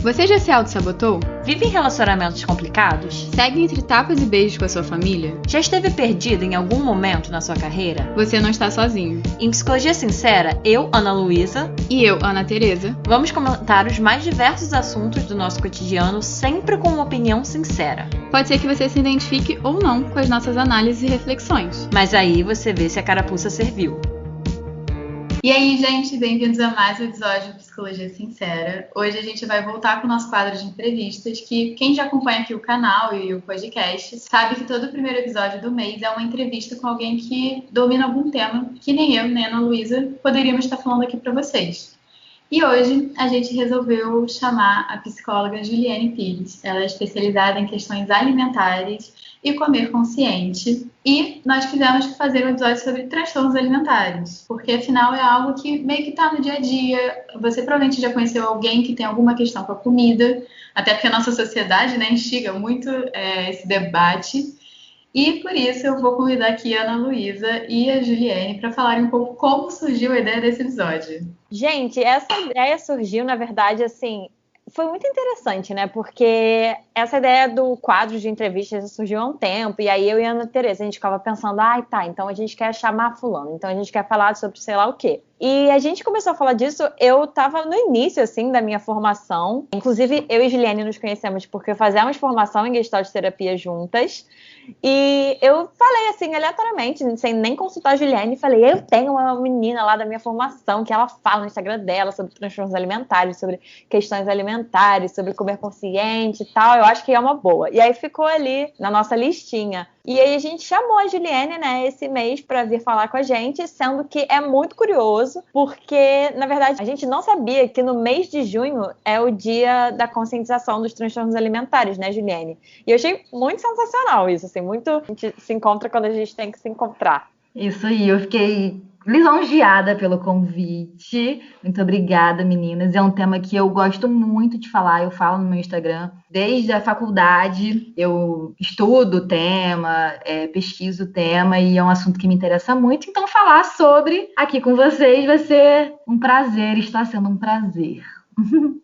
Você já se auto-sabotou? Vive em relacionamentos complicados? Segue entre tapas e beijos com a sua família? Já esteve perdido em algum momento na sua carreira? Você não está sozinho. Em Psicologia Sincera, eu, Ana Luísa, e eu, Ana Tereza, vamos comentar os mais diversos assuntos do nosso cotidiano, sempre com uma opinião sincera. Pode ser que você se identifique ou não com as nossas análises e reflexões. Mas aí você vê se a carapuça serviu. E aí, gente, bem-vindos a mais um episódio do Psicologia Sincera. Hoje a gente vai voltar com o nosso quadro de entrevistas, que quem já acompanha aqui o canal e o podcast sabe que todo primeiro episódio do mês é uma entrevista com alguém que domina algum tema que nem eu, nem a Ana Luísa poderíamos estar falando aqui para vocês. E hoje a gente resolveu chamar a psicóloga Juliane Pires. Ela é especializada em questões alimentares e comer consciente. E nós tivemos que fazer um episódio sobre transtornos alimentares, porque afinal é algo que meio que está no dia a dia. Você provavelmente já conheceu alguém que tem alguma questão com a comida, até porque a nossa sociedade, né, instiga muito esse debate. E por isso eu vou convidar aqui a Ana Luísa e a Juliane para falarem um pouco como surgiu a ideia desse episódio. Gente, essa ideia surgiu, na verdade, assim, foi muito interessante, né? Porque essa ideia do quadro de entrevistas surgiu há um tempo, e aí eu e a Ana Tereza, a gente ficava pensando, então a gente quer chamar fulano, então a gente quer falar sobre sei lá o quê. E a gente começou a falar disso, eu tava no início, assim, da minha formação. Inclusive, eu e Juliane nos conhecemos porque fazemos formação em Gestalt Terapia juntas. E eu falei, assim, aleatoriamente, sem nem consultar a Juliane, falei, eu tenho uma menina lá da minha formação que ela fala no Instagram dela sobre transtornos alimentares, sobre questões alimentares, sobre comer consciente e tal, eu acho que é uma boa. E aí ficou ali na nossa listinha. E aí a gente chamou a Juliane, né, esse mês para vir falar com a gente, sendo que é muito curioso, porque, na verdade, a gente não sabia que no mês de junho é o dia da conscientização dos transtornos alimentares, né, Juliane? E eu achei muito sensacional isso, assim, muito... A gente se encontra quando a gente tem que se encontrar. Isso aí, eu fiquei lisonjeada pelo convite. Muito obrigada, meninas. É um tema que eu gosto muito de falar, eu falo no meu Instagram. Desde a faculdade, eu estudo o tema, pesquiso o tema, e é um assunto que me interessa muito. Então, falar sobre aqui com vocês vai ser um prazer, está sendo um prazer.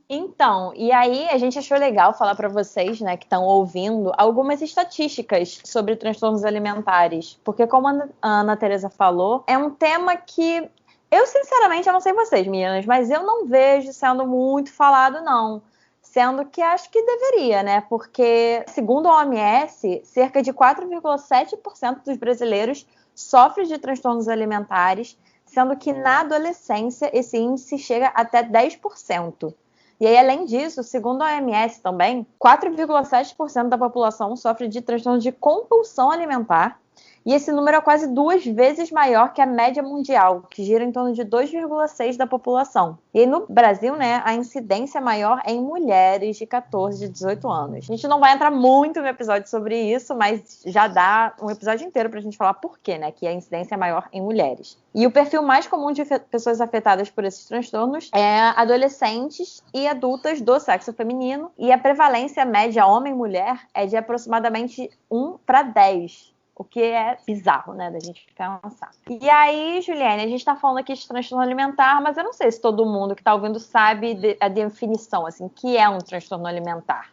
Então, e aí a gente achou legal falar para vocês, né, que estão ouvindo, algumas estatísticas sobre transtornos alimentares, porque como a Ana Tereza falou, é um tema que eu sinceramente, eu não sei vocês, meninas, mas eu não vejo sendo muito falado, não. Sendo que acho que deveria, né, porque segundo a OMS, cerca de 4,7% dos brasileiros sofrem de transtornos alimentares, sendo que na adolescência esse índice chega até 10%. E aí, além disso, segundo a OMS também, 4,7% da população sofre de transtorno de compulsão alimentar, e esse número é quase 2 vezes maior que a média mundial, que gira em torno de 2,6% da população. E aí, no Brasil, né, a incidência maior é em mulheres de 14 a 18 anos. A gente não vai entrar muito no episódio sobre isso, mas já dá um episódio inteiro pra gente falar por quê, né, que a incidência é maior em mulheres. E o perfil mais comum de pessoas afetadas por esses transtornos é adolescentes e adultas do sexo feminino, e a prevalência média homem-mulher é de aproximadamente 1 para 10. O que é bizarro, né, da gente pensar. E aí, Juliane, a gente tá falando aqui de transtorno alimentar, mas eu não sei se todo mundo que tá ouvindo sabe a definição, assim, que é um transtorno alimentar.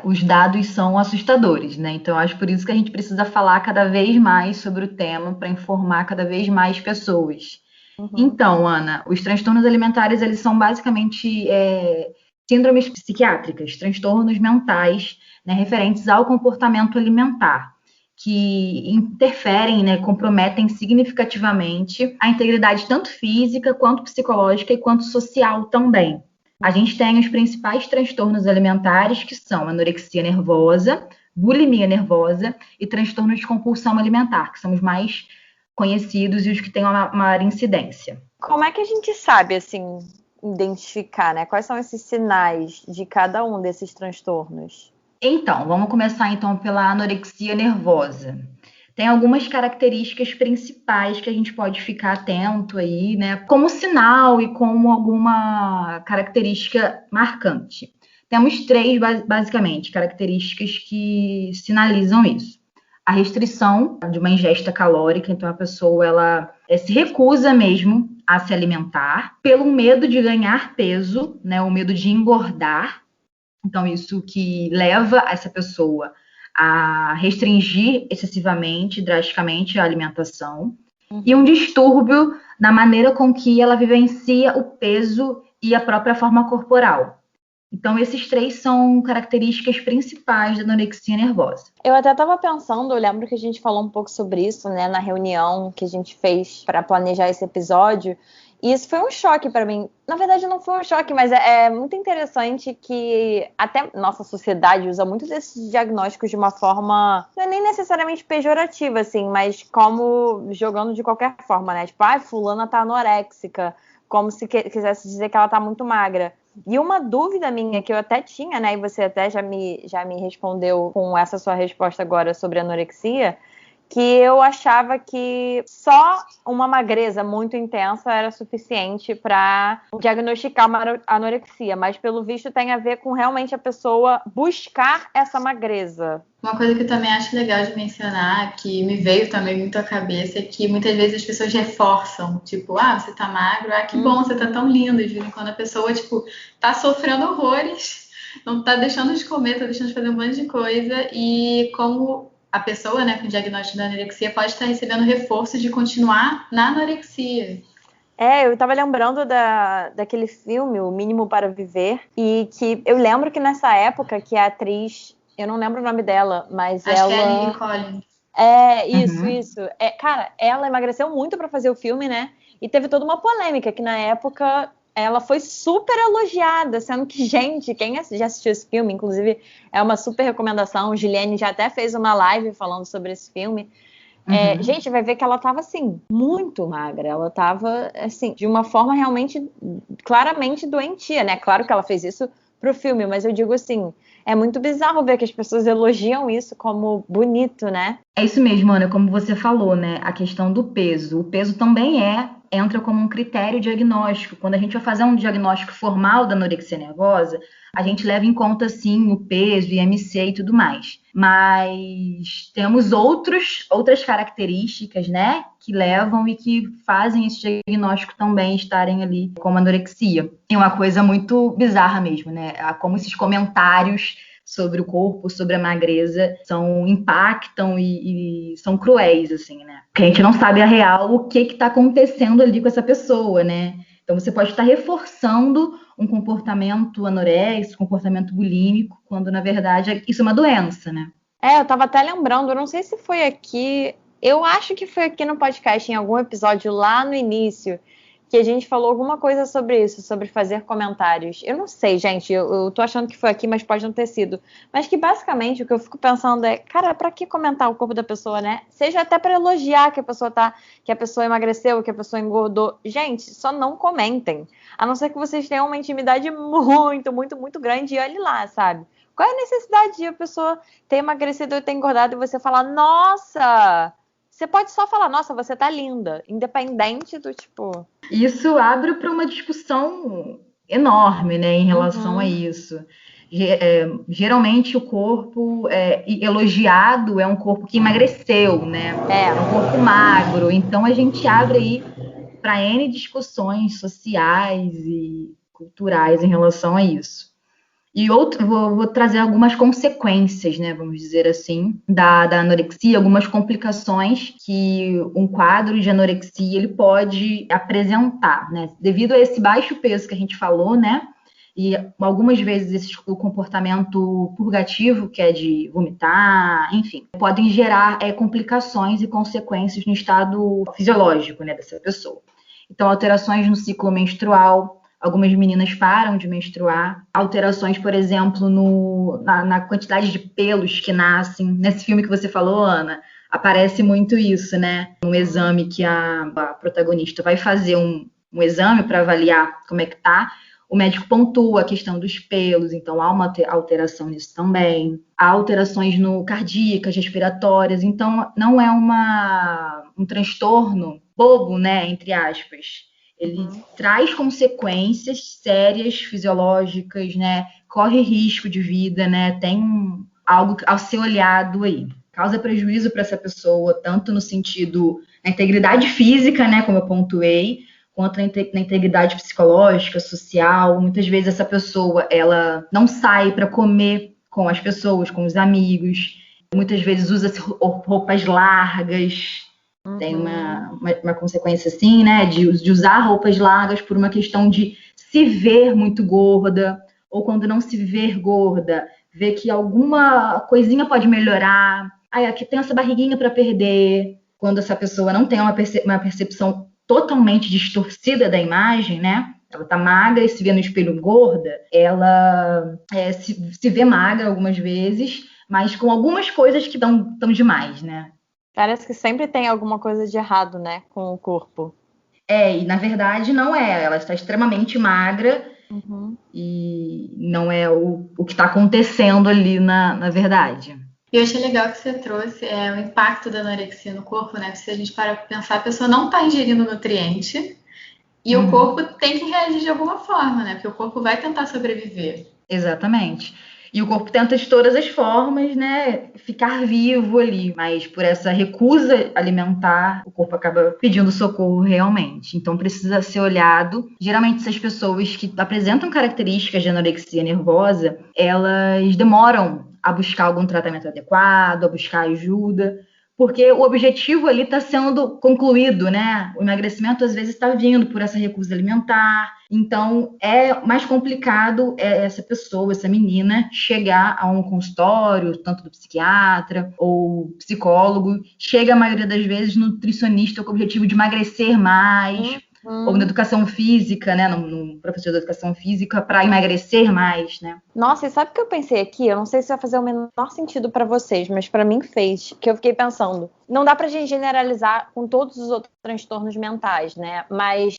Os dados são assustadores, né? Então, eu acho por isso que a gente precisa falar cada vez mais sobre o tema para informar cada vez mais pessoas. Uhum. Então, Ana, os transtornos alimentares, eles são basicamente síndromes psiquiátricas, transtornos mentais, né, referentes ao comportamento alimentar, que interferem, né, comprometem significativamente a integridade tanto física, quanto psicológica e quanto social também. A gente tem os principais transtornos alimentares, que são anorexia nervosa, bulimia nervosa e transtornos de compulsão alimentar, que são os mais conhecidos e os que têm uma maior incidência. Como é que a gente sabe, assim, identificar, né? Quais são esses sinais de cada um desses transtornos? Então, vamos começar então pela anorexia nervosa. Tem algumas características principais que a gente pode ficar atento aí, né? Como sinal e como alguma característica marcante. Temos 3, basicamente, características que sinalizam isso. A restrição de uma ingesta calórica, então a pessoa ela se recusa mesmo a se alimentar pelo medo de ganhar peso, né? O medo de engordar. Então, isso que leva essa pessoa a restringir excessivamente, drasticamente a alimentação, e um distúrbio na maneira com que ela vivencia o peso e a própria forma corporal. Então, esses 3 são características principais da anorexia nervosa. Eu até estava pensando, eu lembro que a gente falou um pouco sobre isso, né, na reunião que a gente fez para planejar esse episódio, e isso foi um choque para mim. Na verdade, não foi um choque, mas é muito interessante que até nossa sociedade usa muitos desses diagnósticos de uma forma, não é nem necessariamente pejorativa, assim, mas como jogando de qualquer forma, né? Tipo, fulana tá anoréxica, como se quisesse dizer que ela tá muito magra. E uma dúvida minha que eu até tinha, né, e você até já me respondeu com essa sua resposta agora sobre anorexia, que eu achava que só uma magreza muito intensa era suficiente para diagnosticar uma anorexia, mas pelo visto tem a ver com realmente a pessoa buscar essa magreza. Uma coisa que eu também acho legal de mencionar, que me veio também muito à cabeça, é que muitas vezes as pessoas reforçam, tipo, você tá magro, que bom, você tá tão lindo, de vez em quando a pessoa, tipo, tá sofrendo horrores, não tá deixando de comer, tá deixando de fazer um monte de coisa, e como a pessoa, né, com diagnóstico da anorexia pode estar recebendo reforço de continuar na anorexia. Eu estava lembrando daquele filme, O Mínimo para Viver, e que eu lembro que nessa época que a atriz, eu não lembro o nome dela, mas Acho ela... que é a Lily Collins. Isso. Cara, ela emagreceu muito para fazer o filme, né? E teve toda uma polêmica, que na época ela foi super elogiada, sendo que, gente, quem já assistiu esse filme, inclusive, é uma super recomendação. Juliane já até fez uma live falando sobre esse filme. Gente, vai ver que ela tava, assim, muito magra. Ela tava, assim, de uma forma realmente, claramente doentia, né? Claro que ela fez isso pro filme, mas eu digo assim, é muito bizarro ver que as pessoas elogiam isso como bonito, né? É isso mesmo, Ana, como você falou, né? A questão do peso. O peso também entra como um critério diagnóstico. Quando a gente vai fazer um diagnóstico formal da anorexia nervosa, a gente leva em conta, sim, o peso, IMC e tudo mais. Mas temos outras características, né, que levam e que fazem esse diagnóstico também estarem ali como anorexia. E uma coisa muito bizarra mesmo, né? Como esses comentários sobre o corpo, sobre a magreza, impactam e são cruéis, assim, né? Porque a gente não sabe a real o que está acontecendo ali com essa pessoa, né? Então você pode estar reforçando um comportamento anoréxico, comportamento bulímico, quando na verdade isso é uma doença, né? Eu tava até lembrando, eu não sei se foi aqui, eu acho que foi aqui no podcast, em algum episódio lá no início, que a gente falou alguma coisa sobre isso, sobre fazer comentários. Eu não sei, gente, eu tô achando que foi aqui, mas pode não ter sido. Mas que basicamente o que eu fico pensando é, cara, pra que comentar o corpo da pessoa, né? Seja até pra elogiar que a pessoa emagreceu, que a pessoa engordou. Gente, só não comentem. A não ser que vocês tenham uma intimidade muito, muito, muito grande e olhe lá, sabe? Qual é a necessidade de a pessoa ter emagrecido ou ter engordado e você falar, nossa... Você pode só falar, nossa, você tá linda, independente do tipo... Isso abre para uma discussão enorme, né, em relação a isso. Geralmente o corpo elogiado é um corpo que emagreceu, né? É um corpo magro. Então a gente abre aí para N discussões sociais e culturais em relação a isso. E vou trazer algumas consequências, né, vamos dizer assim, da anorexia, algumas complicações que um quadro de anorexia ele pode apresentar, né? Devido a esse baixo peso que a gente falou, né? E algumas vezes o comportamento purgativo, que é de vomitar, enfim, podem gerar complicações e consequências no estado fisiológico, né, dessa pessoa. Então, alterações no ciclo menstrual. Algumas meninas param de menstruar. Alterações, por exemplo, na quantidade de pelos que nascem. Nesse filme que você falou, Ana, aparece muito isso, né? Um exame que a protagonista vai fazer um exame para avaliar como é que tá. O médico pontua a questão dos pelos, então há uma alteração nisso também. Há alterações cardíacas, respiratórias, então não é um transtorno bobo, né? Entre aspas. Ele traz consequências sérias, fisiológicas, né? Corre risco de vida, né? Tem algo a ser olhado aí. Causa prejuízo para essa pessoa, tanto no sentido da integridade física, né? Como eu pontuei, quanto na integridade psicológica, social. Muitas vezes essa pessoa, ela não sai para comer com as pessoas, com os amigos. Muitas vezes usa roupas largas. Tem uma consequência assim, né, de usar roupas largas por uma questão de se ver muito gorda, ou quando não se ver gorda, ver que alguma coisinha pode melhorar. Aqui tem essa barriguinha para perder. Quando essa pessoa não tem uma percepção totalmente distorcida da imagem, né? Ela tá magra e se vê no espelho gorda, ela se vê magra algumas vezes, mas com algumas coisas que estão demais, né? Parece que sempre tem alguma coisa de errado, né, com o corpo. E na verdade não é. Ela está extremamente magra e não é o que está acontecendo ali na verdade. E eu achei legal que você trouxe o impacto da anorexia no corpo, né? Porque se a gente parar para pensar, a pessoa não está ingerindo nutriente e o corpo tem que reagir de alguma forma, né? Porque o corpo vai tentar sobreviver. Exatamente. E o corpo tenta de todas as formas, né, ficar vivo ali. Mas por essa recusa alimentar, o corpo acaba pedindo socorro realmente. Então precisa ser olhado. Geralmente essas pessoas que apresentam características de anorexia nervosa, elas demoram a buscar algum tratamento adequado, a buscar ajuda, porque o objetivo ali está sendo concluído, né? O emagrecimento às vezes está vindo por essa recusa alimentar. Então é mais complicado essa pessoa, essa menina, chegar a um consultório, tanto do psiquiatra ou psicólogo, chega a maioria das vezes no nutricionista com o objetivo de emagrecer mais, ou na educação física, né, no professor de educação física, para emagrecer mais, né? Nossa, e sabe o que eu pensei aqui? Eu não sei se vai fazer o menor sentido para vocês, mas para mim fez, que eu fiquei pensando, não dá pra gente generalizar com todos os outros transtornos mentais, né? Mas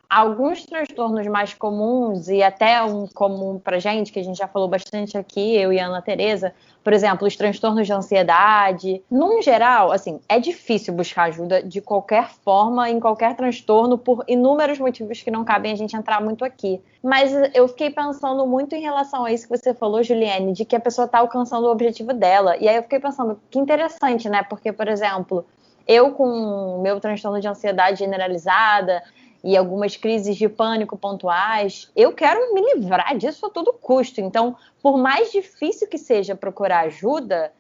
alguns transtornos mais comuns e até um comum pra gente, que a gente já falou bastante aqui, eu e a Ana Tereza, por exemplo, os transtornos de ansiedade. Num geral, assim, é difícil buscar ajuda de qualquer forma, em qualquer transtorno, por inúmeros motivos que não cabem a gente entrar muito aqui. Mas eu fiquei pensando muito em relação a isso que você falou, Juliane, de que a pessoa tá alcançando o objetivo dela. E aí eu fiquei pensando, que interessante, né? Porque, por exemplo, eu com meu transtorno de ansiedade generalizada e algumas crises de pânico pontuais, eu quero me livrar disso a todo custo. Então, por mais difícil que seja procurar ajuda,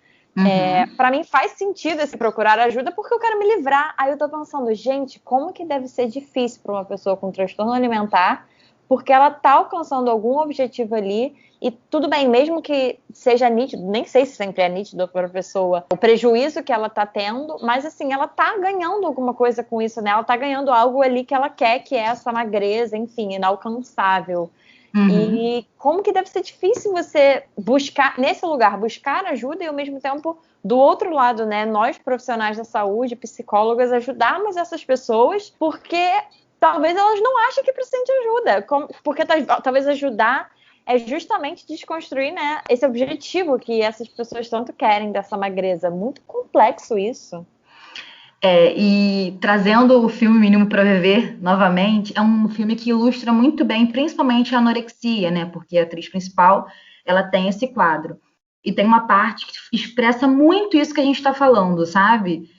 para mim faz sentido esse procurar ajuda porque eu quero me livrar. Aí eu tô pensando, gente, como que deve ser difícil para uma pessoa com transtorno alimentar, porque ela tá alcançando algum objetivo ali, e tudo bem, mesmo que seja nítido, nem sei se sempre é nítido para a pessoa o prejuízo que ela tá tendo, mas assim, ela tá ganhando alguma coisa com isso, né? Ela tá ganhando algo ali que ela quer, que é essa magreza, enfim, inalcançável. E como que deve ser difícil você buscar, nesse lugar, buscar ajuda e ao mesmo tempo, do outro lado, né, nós profissionais da saúde, psicólogas, ajudarmos essas pessoas, porque talvez elas não achem que precisam de ajuda, porque talvez ajudar é justamente desconstruir, né, esse objetivo que essas pessoas tanto querem dessa magreza. Muito complexo isso. E trazendo o filme Mínimo para Viver novamente, é um filme que ilustra muito bem, principalmente a anorexia, né? Porque a atriz principal, ela tem esse quadro. E tem uma parte que expressa muito isso que a gente está falando, sabe?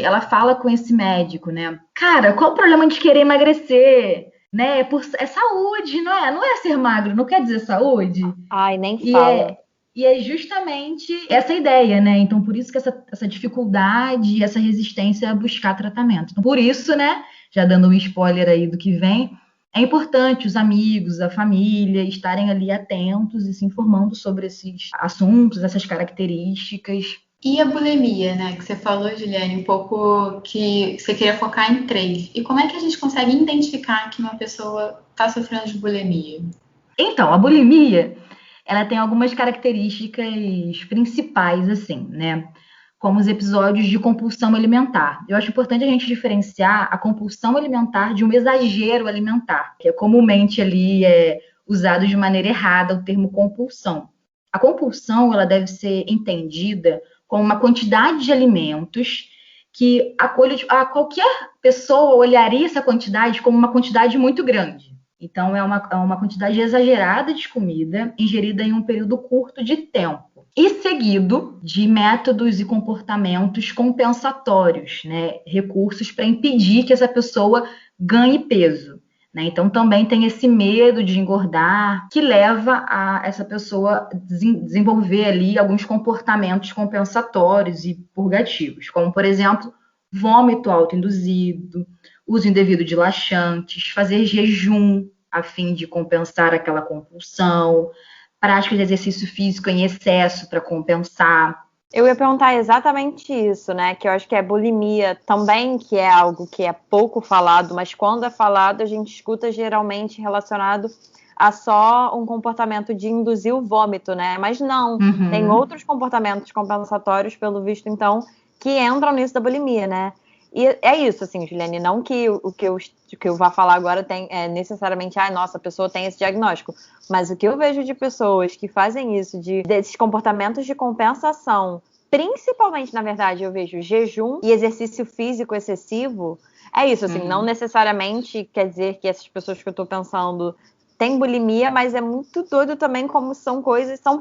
Ela fala com esse médico, né? Cara, qual o problema de querer emagrecer? Né? É saúde, não é? Não é ser magro, não quer dizer saúde. Ai, nem fala. E é justamente essa ideia, né? Então, por isso que essa dificuldade, essa resistência a buscar tratamento. Então, por isso, né? Já dando um spoiler aí do que vem, é importante os amigos, a família estarem ali atentos e se informando sobre esses assuntos, essas características. E a bulimia, né? Que você falou, Juliane, um pouco que você queria focar em 3. E como é que a gente consegue identificar que uma pessoa está sofrendo de bulimia? Então, a bulimia, ela tem algumas características principais, assim, né? Como os episódios de compulsão alimentar. Eu acho importante a gente diferenciar a compulsão alimentar de um exagero alimentar, que é comumente ali usado de maneira errada o termo compulsão. A compulsão, ela deve ser entendida como uma quantidade de alimentos que a qualquer pessoa olharia essa quantidade como uma quantidade muito grande. Então, é uma quantidade exagerada de comida ingerida em um período curto de tempo. E seguido de métodos e comportamentos compensatórios, né? Recursos para impedir que essa pessoa ganhe peso, né? Então também tem esse medo de engordar que leva a essa pessoa desenvolver ali alguns comportamentos compensatórios e purgativos, como por exemplo, vômito autoinduzido, uso indevido de laxantes, fazer jejum a fim de compensar aquela compulsão, prática de exercício físico em excesso para compensar. Eu ia perguntar exatamente isso, né? Que eu acho que é bulimia também, que é algo que é pouco falado, mas quando é falado, a gente escuta geralmente relacionado a só um comportamento de induzir o vômito, né? Mas não, tem outros comportamentos compensatórios, pelo visto, então, que entram nisso da bulimia, né? E é isso, assim, Juliane, não que o que eu vá falar agora é necessariamente, nossa, a pessoa tem esse diagnóstico, mas o que eu vejo de pessoas que fazem isso, desses comportamentos de compensação, principalmente, na verdade, eu vejo jejum e exercício físico excessivo, é isso, assim, não necessariamente quer dizer que essas pessoas que eu tô pensando têm bulimia, mas é muito doido também como são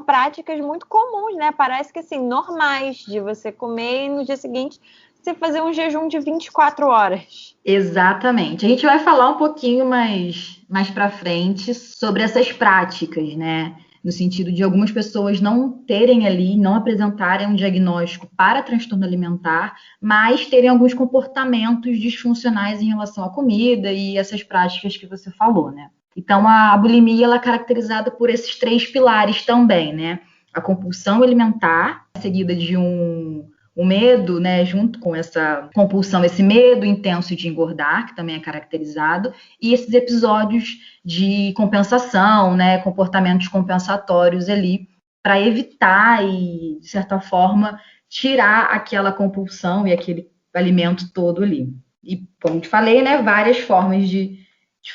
práticas muito comuns, né? Parece que, assim, normais de você comer e no dia seguinte você fazer um jejum de 24 horas. Exatamente. A gente vai falar um pouquinho mais para frente sobre essas práticas, né? No sentido de algumas pessoas não terem ali, não apresentarem um diagnóstico para transtorno alimentar, mas terem alguns comportamentos disfuncionais em relação à comida e essas práticas que você falou, né? Então, a bulimia ela é caracterizada por esses 3 pilares também, né? A compulsão alimentar, seguida de um medo, né, junto com essa compulsão, esse medo intenso de engordar, que também é caracterizado, e esses episódios de compensação, né, comportamentos compensatórios ali, para evitar e, de certa forma, tirar aquela compulsão e aquele alimento todo ali. E, como te falei, né, várias formas de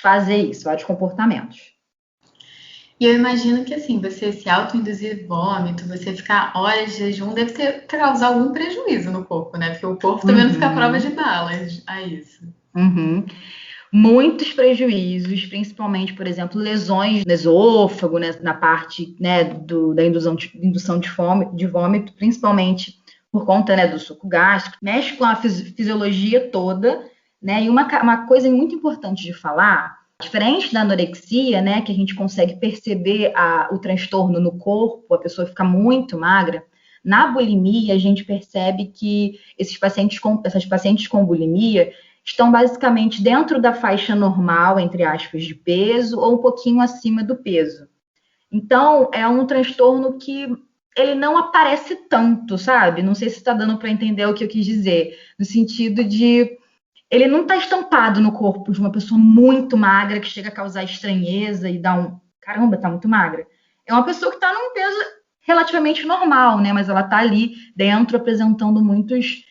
fazer isso, vários comportamentos. E eu imagino que, assim, você se autoinduzir vômito, você ficar horas de jejum, deve causar algum prejuízo no corpo, né? Porque o corpo também não fica à prova de balas a isso. Muitos prejuízos, principalmente, por exemplo, lesões no esôfago, né, na parte, né, da indução de vômito, principalmente por conta, né, do suco gástrico, mexe com a fisiologia toda, né? E uma coisa muito importante de falar, diferente da anorexia, né, que a gente consegue perceber o transtorno no corpo, a pessoa fica muito magra, na bulimia a gente percebe que essas pacientes com bulimia estão basicamente dentro da faixa normal, entre aspas, de peso, ou um pouquinho acima do peso. Então, é um transtorno que ele não aparece tanto, sabe? Não sei se está dando para entender o que eu quis dizer, no sentido de ele não está estampado no corpo de uma pessoa muito magra que chega a causar estranheza e dá caramba, tá muito magra. É uma pessoa que está num peso relativamente normal, né? Mas ela está ali dentro apresentando muitos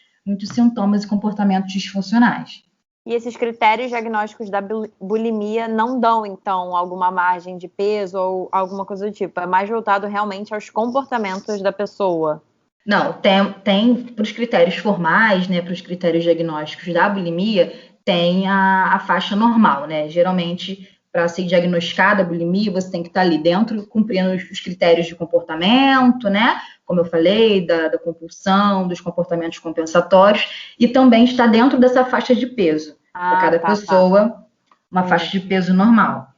sintomas e comportamentos disfuncionais. E esses critérios diagnósticos da bulimia não dão, então, alguma margem de peso ou alguma coisa do tipo? É mais voltado realmente aos comportamentos da pessoa? Não, tem para os critérios formais, né, para os critérios diagnósticos da bulimia, tem a faixa normal, né? Geralmente, para ser diagnosticada a bulimia, você tem que estar ali dentro, cumprindo os critérios de comportamento, né? Como eu falei, da compulsão, dos comportamentos compensatórios, e também está dentro dessa faixa de peso. Para cada pessoa, uma faixa de peso normal.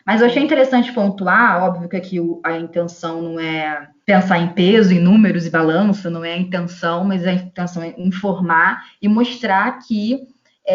Mas eu achei interessante pontuar, óbvio que aqui a intenção não é pensar em peso, em números e balança, não é a intenção, mas a intenção é informar e mostrar que,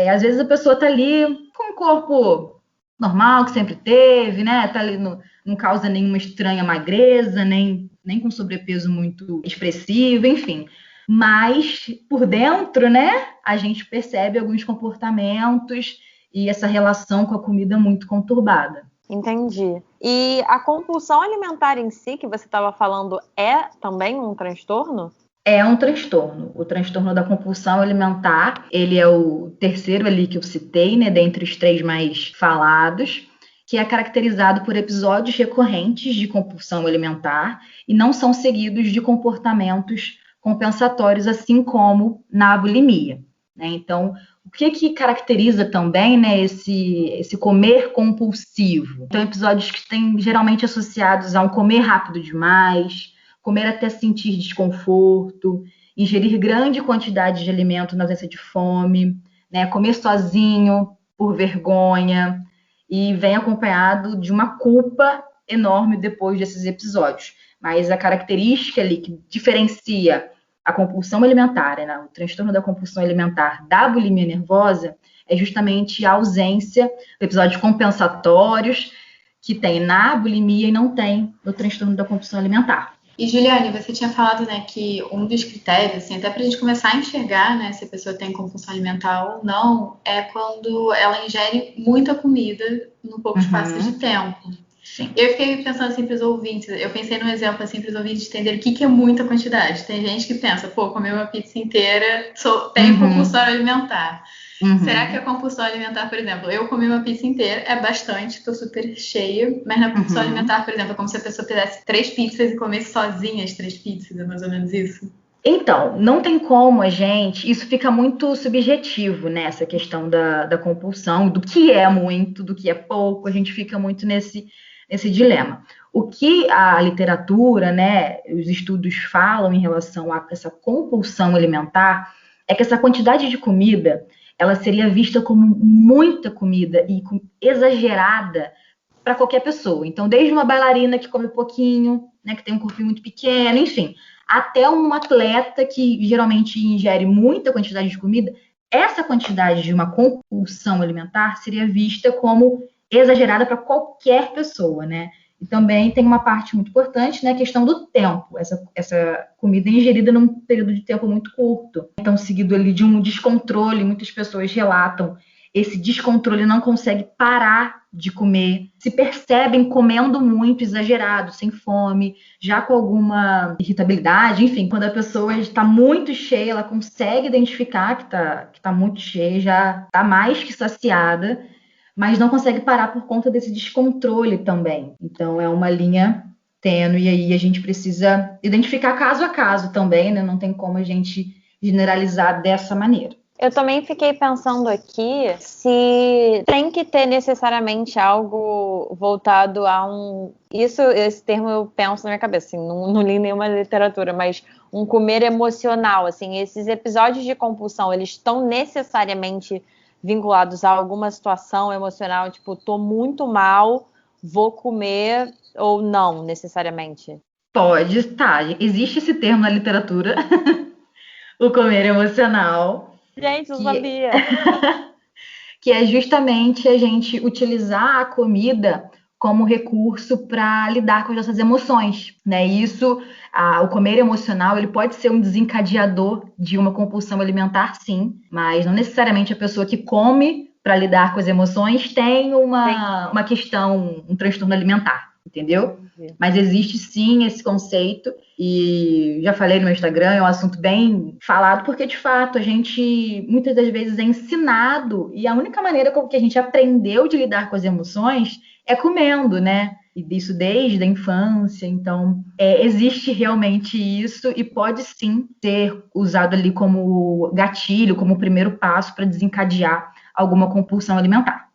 às vezes, a pessoa está ali com um corpo normal, que sempre teve, né? Está ali, não causa nenhuma estranha magreza, nem com sobrepeso muito expressivo, enfim. Mas, por dentro, né, a gente percebe alguns comportamentos e essa relação com a comida muito conturbada. Entendi. E a compulsão alimentar em si, que você estava falando, é também um transtorno? É um transtorno. O transtorno da compulsão alimentar, ele é o terceiro ali que eu citei, né, dentre os 3 mais falados, que é caracterizado por episódios recorrentes de compulsão alimentar e não são seguidos de comportamentos compensatórios, assim como na bulimia, né? Então, o que caracteriza também, né, esse comer compulsivo? Então, episódios que têm geralmente associados a um comer rápido demais, comer até sentir desconforto, ingerir grande quantidade de alimento na ausência de fome, né, comer sozinho, por vergonha, e vem acompanhado de uma culpa enorme depois desses episódios. Mas a característica ali que diferencia a compulsão alimentar, né, o transtorno da compulsão alimentar da bulimia nervosa, é justamente a ausência de episódios compensatórios que tem na bulimia e não tem no transtorno da compulsão alimentar. E, Juliane, você tinha falado, né, que um dos critérios, assim, até para a gente começar a enxergar, né, se a pessoa tem compulsão alimentar ou não, é quando ela ingere muita comida num pouco espaço de tempo. Sim. Eu fiquei pensando assim para os ouvintes, eu pensei num exemplo assim para os ouvintes entenderem o que é muita quantidade. Tem gente que pensa, pô, comer uma pizza inteira, tenho compulsão alimentar. Será que a compulsão alimentar, por exemplo, eu comi uma pizza inteira, é bastante, tô super cheia, mas na compulsão alimentar, por exemplo, é como se a pessoa fizesse 3 pizzas e comesse sozinha as 3 pizzas, é mais ou menos isso? Então, não tem como a gente... Isso fica muito subjetivo, né? Essa questão da compulsão, do que é muito, do que é pouco, a gente fica muito nesse dilema. O que a literatura, né, os estudos falam em relação a essa compulsão alimentar é que essa quantidade de comida, ela seria vista como muita comida e exagerada para qualquer pessoa. Então, desde uma bailarina que come pouquinho, né, que tem um corpinho muito pequeno, enfim, até um atleta que geralmente ingere muita quantidade de comida, essa quantidade de uma compulsão alimentar seria vista como exagerada para qualquer pessoa, né? E também tem uma parte muito importante, né, a questão do tempo. Essa comida é ingerida num período de tempo muito curto. Então, seguido ali de um descontrole, muitas pessoas relatam esse descontrole, não consegue parar de comer, se percebem comendo muito, exagerado, sem fome, já com alguma irritabilidade, enfim, quando a pessoa está muito cheia, ela consegue identificar que tá muito cheia, já está mais que saciada, mas não consegue parar por conta desse descontrole também. Então, é uma linha tênue, e aí a gente precisa identificar caso a caso também, né? Não tem como a gente generalizar dessa maneira. Eu também fiquei pensando aqui se tem que ter necessariamente algo voltado a um... Esse termo eu penso na minha cabeça, assim, não li nenhuma literatura, mas um comer emocional, assim, esses episódios de compulsão, eles estão necessariamente vinculados a alguma situação emocional, tipo, tô muito mal, vou comer, ou não, necessariamente? Pode estar. Existe esse termo na literatura, o comer emocional. Gente, eu sabia. Que é justamente a gente utilizar a comida como recurso para lidar com as nossas emoções, né? E isso, o comer emocional, ele pode ser um desencadeador de uma compulsão alimentar, sim, mas não necessariamente a pessoa que come para lidar com as emoções tem uma questão, um transtorno alimentar, entendeu? Mas existe sim esse conceito, e já falei no meu Instagram, é um assunto bem falado, porque de fato a gente muitas das vezes é ensinado, e a única maneira com que a gente aprendeu de lidar com as emoções é comendo, né? E isso desde a infância. Então, existe realmente isso, e pode sim ser usado ali como gatilho, como primeiro passo para desencadear alguma compulsão alimentar.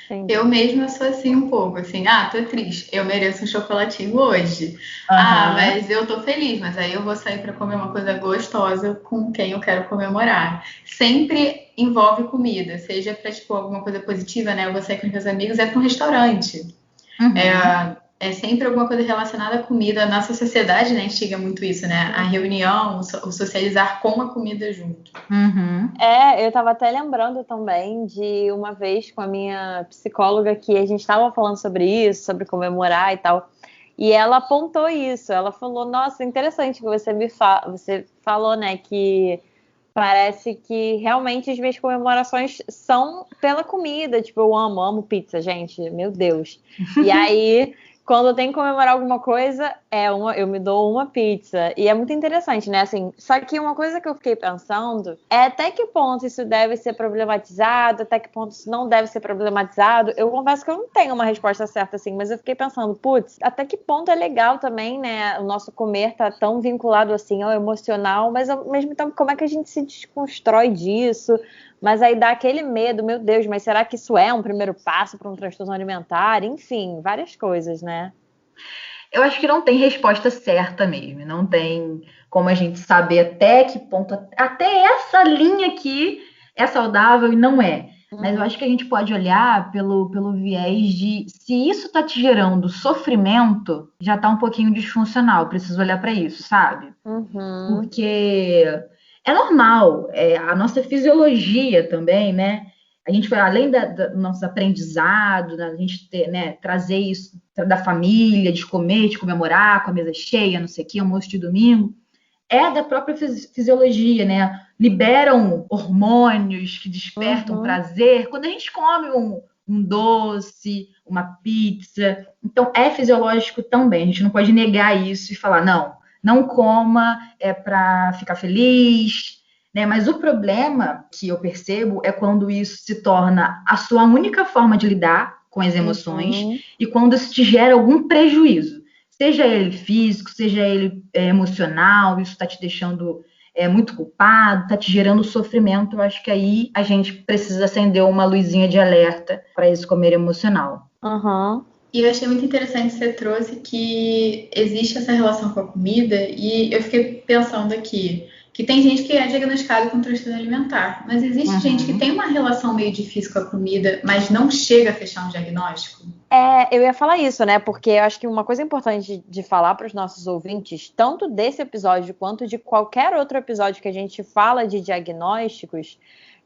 Entendi. Eu mesma sou assim um pouco, assim, tô triste, eu mereço um chocolatinho hoje. Uhum. Mas eu tô feliz, mas aí eu vou sair para comer uma coisa gostosa com quem eu quero comemorar. Sempre envolve comida, seja para tipo alguma coisa positiva, né? Eu vou sair com meus amigos, é para um restaurante. Uhum. É sempre alguma coisa relacionada à comida. A nossa sociedade, né, instiga muito isso, né? A reunião, o socializar com a comida junto. Uhum. Eu tava até lembrando também de uma vez com a minha psicóloga que a gente tava falando sobre isso, sobre comemorar e tal. E ela apontou isso. Ela falou, nossa, interessante que você falou, né, que parece que realmente as minhas comemorações são pela comida. Tipo, eu amo pizza, gente. Meu Deus. E aí, quando eu tenho que comemorar alguma coisa, eu me dou uma pizza. E é muito interessante, né? Assim, só que uma coisa que eu fiquei pensando é até que ponto isso deve ser problematizado, até que ponto isso não deve ser problematizado. Eu confesso que eu não tenho uma resposta certa, assim, mas eu fiquei pensando, putz, até que ponto é legal também, né? O nosso comer tá tão vinculado, assim, ao emocional, mas ao mesmo tempo, como é que a gente se desconstrói disso? Mas aí dá aquele medo, meu Deus, mas será que isso é um primeiro passo para um transtorno alimentar? Enfim, várias coisas, né? Eu acho que não tem resposta certa mesmo, não tem como a gente saber até que ponto, até essa linha aqui é saudável e não é. Mas eu acho que a gente pode olhar pelo viés de se isso tá te gerando sofrimento, já tá um pouquinho disfuncional. Preciso olhar para isso, sabe? Porque é normal, a nossa fisiologia também, né? A gente vai além do nosso aprendizado, da gente ter, né, trazer isso da família, de comer, de comemorar com a mesa cheia, não sei o quê, almoço de domingo. É da própria fisiologia, né? Liberam hormônios que despertam prazer. Quando a gente come um doce, uma pizza, então é fisiológico também. A gente não pode negar isso e falar, não coma, é para ficar feliz, né? Mas o problema que eu percebo é quando isso se torna a sua única forma de lidar com as emoções e quando isso te gera algum prejuízo. Seja ele físico, seja ele emocional, isso está te deixando muito culpado, está te gerando sofrimento. Eu acho que aí a gente precisa acender uma luzinha de alerta para esse comer emocional. E eu achei muito interessante que você trouxe que existe essa relação com a comida, e eu fiquei pensando aqui que tem gente que é diagnosticada com transtorno alimentar, mas existe gente que tem uma relação meio difícil com a comida, mas não chega a fechar um diagnóstico? Eu ia falar isso, né? Porque eu acho que uma coisa importante de falar para os nossos ouvintes, tanto desse episódio quanto de qualquer outro episódio que a gente fala de diagnósticos,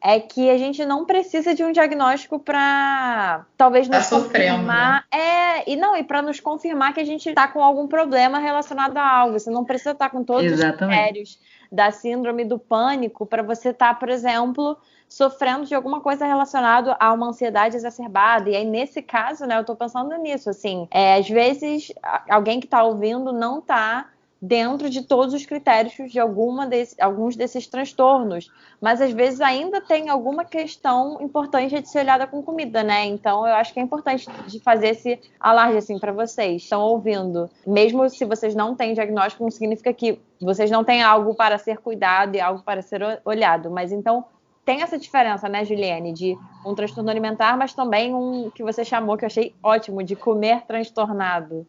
é que a gente não precisa de um diagnóstico para talvez nos confirmar, né? E para nos confirmar que a gente está com algum problema relacionado a algo. Você não precisa estar com todos os critérios da síndrome do pânico para você estar, por exemplo, sofrendo de alguma coisa relacionada a uma ansiedade exacerbada. E aí, nesse caso, né, eu tô pensando nisso, assim, às vezes alguém que tá ouvindo não tá dentro de todos os critérios de alguns desses transtornos, mas às vezes ainda tem alguma questão importante de ser olhada com comida, né? Então eu acho que é importante de fazer esse alarde assim para vocês. Estão ouvindo, mesmo se vocês não têm diagnóstico, não significa que vocês não têm algo para ser cuidado e algo para ser olhado, mas então tem essa diferença, né, Juliane, de um transtorno alimentar, mas também um que você chamou, que eu achei ótimo, de comer transtornado.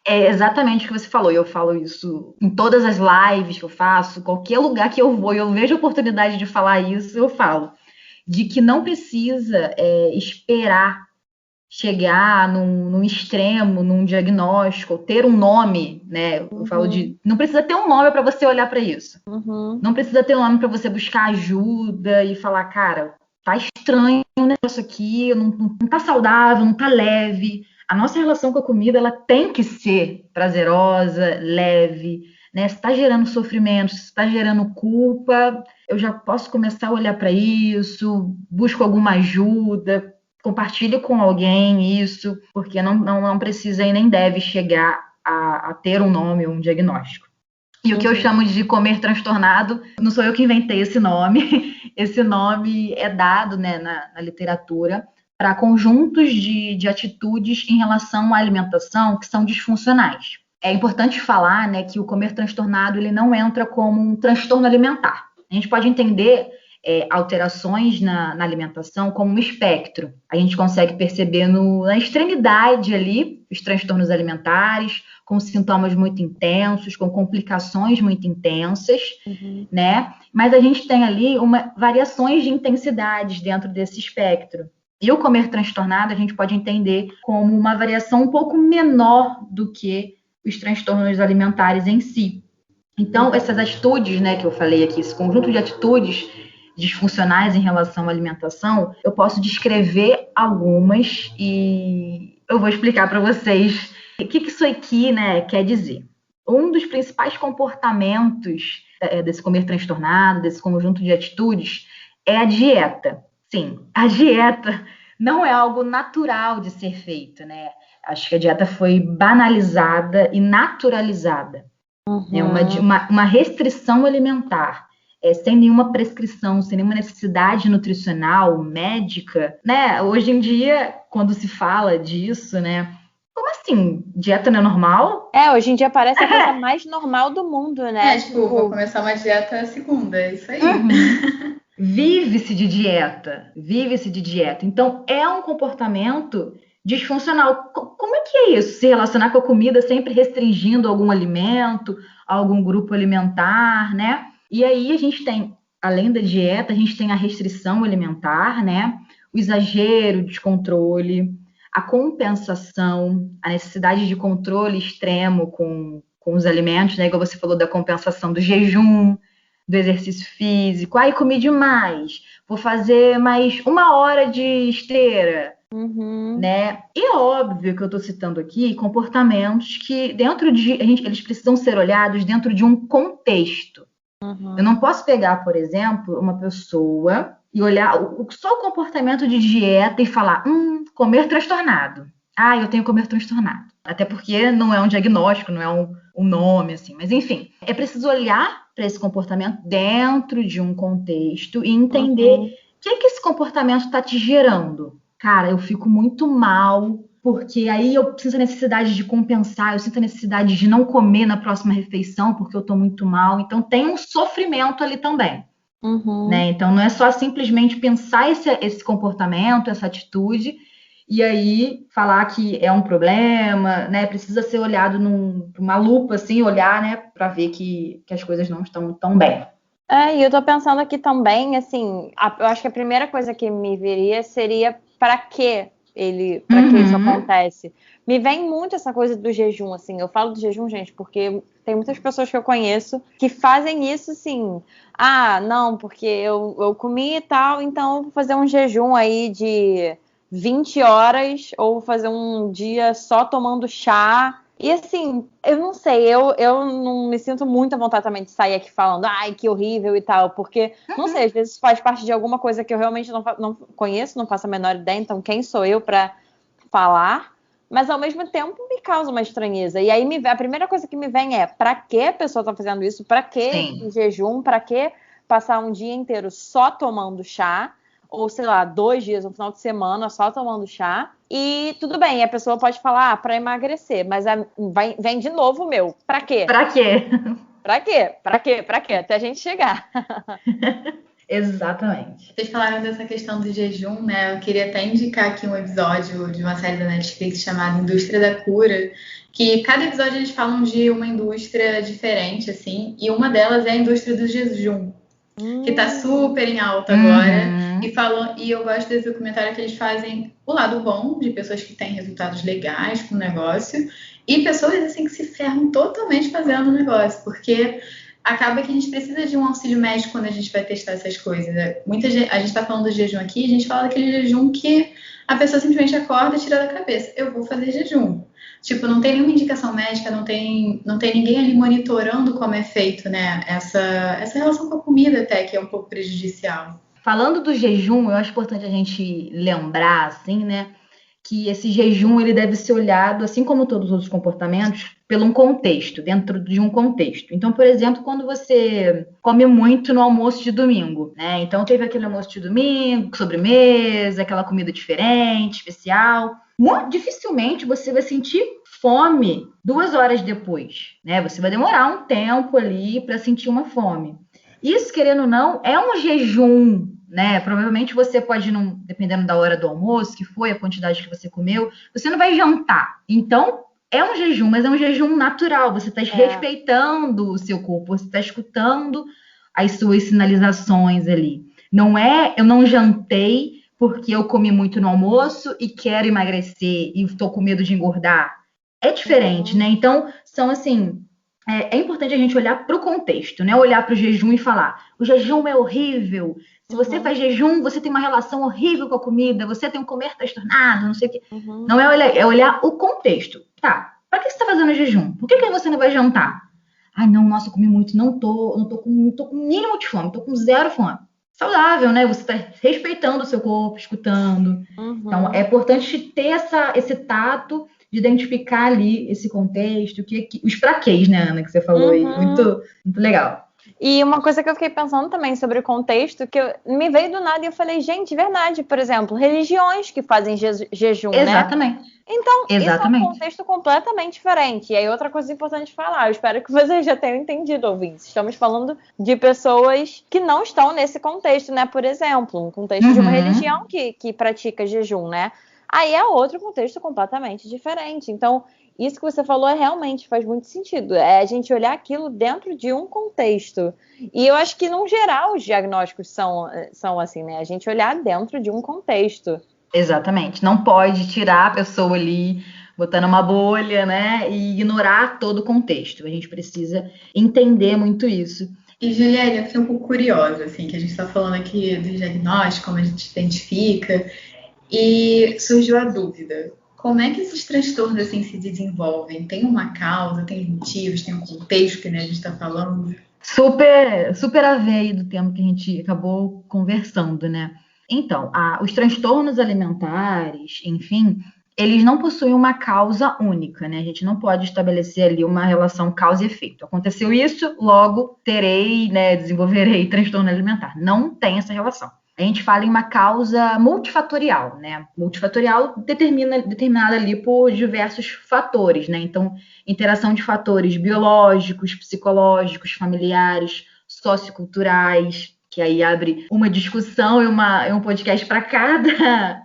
É exatamente o que você falou. Eu falo isso em todas as lives que eu faço, qualquer lugar que eu vou, eu vejo a oportunidade de falar isso, eu falo. De que não precisa esperar chegar num extremo, num diagnóstico, ter um nome, né? Eu falo de... Não precisa ter um nome para você olhar para isso. Não precisa ter um nome para você buscar ajuda e falar, cara, tá estranho o negócio aqui, não tá saudável, não tá leve. A nossa relação com a comida, ela tem que ser prazerosa, leve, né? Se está gerando sofrimento, se está gerando culpa, eu já posso começar a olhar para isso, busco alguma ajuda, compartilhe com alguém isso, porque não precisa e nem deve chegar a ter um nome ou um diagnóstico. E o que eu chamo de comer transtornado, não sou eu que inventei esse nome, esse nome é dado, né, na literatura, para conjuntos de atitudes em relação à alimentação que são disfuncionais. É importante falar, né, que o comer transtornado ele não entra como um transtorno alimentar. A gente pode entender alterações na alimentação como um espectro. A gente consegue perceber na extremidade ali os transtornos alimentares, com sintomas muito intensos, com complicações muito intensas, né? Mas a gente tem ali variações de intensidades dentro desse espectro. E o comer transtornado a gente pode entender como uma variação um pouco menor do que os transtornos alimentares em si. Então, essas atitudes, né, que eu falei aqui, esse conjunto de atitudes disfuncionais em relação à alimentação, eu posso descrever algumas e eu vou explicar para vocês o que isso aqui, né, quer dizer. Um dos principais comportamentos desse comer transtornado, desse conjunto de atitudes, é a dieta. Sim, a dieta não é algo natural de ser feito, né? Acho que a dieta foi banalizada e naturalizada. É uma restrição alimentar, sem nenhuma prescrição, sem nenhuma necessidade nutricional, médica, né? Hoje em dia, quando se fala disso, né? Como assim? Dieta não é normal? Hoje em dia parece a coisa mais normal do mundo, né? Vou começar uma dieta segunda, é isso aí. Vive-se de dieta. Então, é um comportamento disfuncional. Como é que é isso? Se relacionar com a comida sempre restringindo algum alimento, algum grupo alimentar, né? E aí a gente tem além da dieta, a gente tem a restrição alimentar, né? O exagero, o descontrole, a compensação, a necessidade de controle extremo com os alimentos, né? Igual você falou da compensação do jejum, do exercício físico. Ai, comi demais, vou fazer mais 1 hora de esteira, né? E é óbvio que eu estou citando aqui comportamentos que eles precisam ser olhados dentro de um contexto. Eu não posso pegar, por exemplo, uma pessoa e olhar só o comportamento de dieta e falar, comer transtornado. Ah, eu tenho comer transtornado. Até porque não é um diagnóstico, não é um nome, assim. Mas, enfim, é preciso olhar para esse comportamento dentro de um contexto e entender o que esse comportamento está te gerando. Cara, eu fico muito mal, porque aí eu sinto a necessidade de compensar, eu sinto a necessidade de não comer na próxima refeição, porque eu tô muito mal. Então tem um sofrimento ali também. Né? Então não é só simplesmente pensar esse comportamento, essa atitude, e aí falar que é um problema, né? Precisa ser olhado numa lupa, assim, olhar, né? Para ver que as coisas não estão tão bem. E eu tô pensando aqui também, assim, eu acho que a primeira coisa que me viria seria para que isso acontece. Me vem muito essa coisa do jejum, assim. Eu falo do jejum, gente, porque tem muitas pessoas que eu conheço que fazem isso, assim. Ah, não, porque eu comi e tal, então eu vou fazer um jejum aí de 20 horas ou fazer um dia só tomando chá. E assim, eu não sei, eu não me sinto muita vontade também de sair aqui falando, ai, que horrível e tal, porque, não sei, às vezes faz parte de alguma coisa que eu realmente não conheço, não faço a menor ideia, então quem sou eu pra falar? Mas ao mesmo tempo me causa uma estranheza. E aí a primeira coisa que me vem é, pra que a pessoa tá fazendo isso? Pra que esse jejum? Pra que passar um dia inteiro só tomando chá? Ou, sei lá, 2 dias, um final de semana só tomando chá. E tudo bem, a pessoa pode falar, pra emagrecer, mas vem de novo, pra quê? Pra quê? Pra quê? Pra quê? Pra quê? Até a gente chegar. Exatamente. Vocês falaram dessa questão do jejum, né? Eu queria até indicar aqui um episódio de uma série da Netflix chamada Indústria da Cura, que cada episódio eles falam de uma indústria diferente, assim, e uma delas é a indústria do jejum, que tá super em alta agora. E eu gosto desse documentário que eles fazem o lado bom de pessoas que têm resultados legais com o negócio e pessoas assim que se ferram totalmente fazendo o negócio, porque acaba que a gente precisa de um auxílio médico quando a gente vai testar essas coisas. A gente tá falando do jejum aqui, a gente fala daquele jejum que a pessoa simplesmente acorda e tira da cabeça. Eu vou fazer jejum. Tipo, não tem nenhuma indicação médica, não tem ninguém ali monitorando como é feito, né? Essa relação com a comida até, que é um pouco prejudicial. Falando do jejum, eu acho importante a gente lembrar, assim, né, que esse jejum ele deve ser olhado, assim como todos os outros comportamentos, pelo um contexto, dentro de um contexto. Então, por exemplo, quando você come muito no almoço de domingo, né? Então teve aquele almoço de domingo, sobremesa, aquela comida diferente, especial. Dificilmente você vai sentir fome 2 horas depois, né? Você vai demorar um tempo ali para sentir uma fome. Isso, querendo ou não, é um jejum, né? Provavelmente você pode, não, dependendo da hora do almoço, que foi a quantidade que você comeu, você não vai jantar. Então, é um jejum, mas é um jejum natural. Você está respeitando o seu corpo, você está escutando as suas sinalizações ali. Não é, eu não jantei porque eu comi muito no almoço e quero emagrecer e estou com medo de engordar. É diferente, né? Então, são assim... É importante a gente olhar para o contexto, né? Olhar para o jejum e falar, o jejum é horrível. Se você faz jejum, você tem uma relação horrível com a comida, você tem um comer transtornado, não sei o quê. Não é olhar o contexto. Tá, para que você está fazendo jejum? Por que você não vai jantar? Ai, não, nossa, eu comi muito, não tô com mínimo de fome, tô com 0 fome. Saudável, né? Você está respeitando o seu corpo, escutando. Então, é importante ter esse tato de identificar ali esse contexto, os praquês, né, Ana, que você falou aí. Muito, muito legal. E uma coisa que eu fiquei pensando também sobre o contexto, que me veio do nada e eu falei, gente, verdade, por exemplo, religiões que fazem jejum, Exatamente. né? Então, isso é um contexto completamente diferente. E aí, outra coisa importante falar, eu espero que vocês já tenham entendido, ouvintes. Estamos falando de pessoas que não estão nesse contexto, né? Por exemplo, um contexto de uma religião que pratica jejum, né? Aí é outro contexto completamente diferente. Então, isso que você falou realmente faz muito sentido. É a gente olhar aquilo dentro de um contexto. E eu acho que, no geral, os diagnósticos são assim, né? A gente olhar dentro de um contexto. Exatamente. Não pode tirar a pessoa ali, botar numa bolha, né? E ignorar todo o contexto. A gente precisa entender muito isso. E, Juliane, eu fiquei um pouco curiosa, assim, que a gente está falando aqui do diagnóstico, como a gente identifica, e surgiu a dúvida. Como é que esses transtornos, assim, se desenvolvem? Tem uma causa, tem motivos, tem um contexto que, né, a gente está falando? Super a ver aí do tema que a gente acabou conversando, né? Então, os transtornos alimentares, enfim, eles não possuem uma causa única, né? A gente não pode estabelecer ali uma relação causa e efeito. Aconteceu isso, logo terei, né, desenvolverei transtorno alimentar. Não tem essa relação. A gente fala em uma causa multifatorial, né? Multifatorial determinada ali por diversos fatores, né? Então, interação de fatores biológicos, psicológicos, familiares, socioculturais, que aí abre uma discussão e um podcast para cada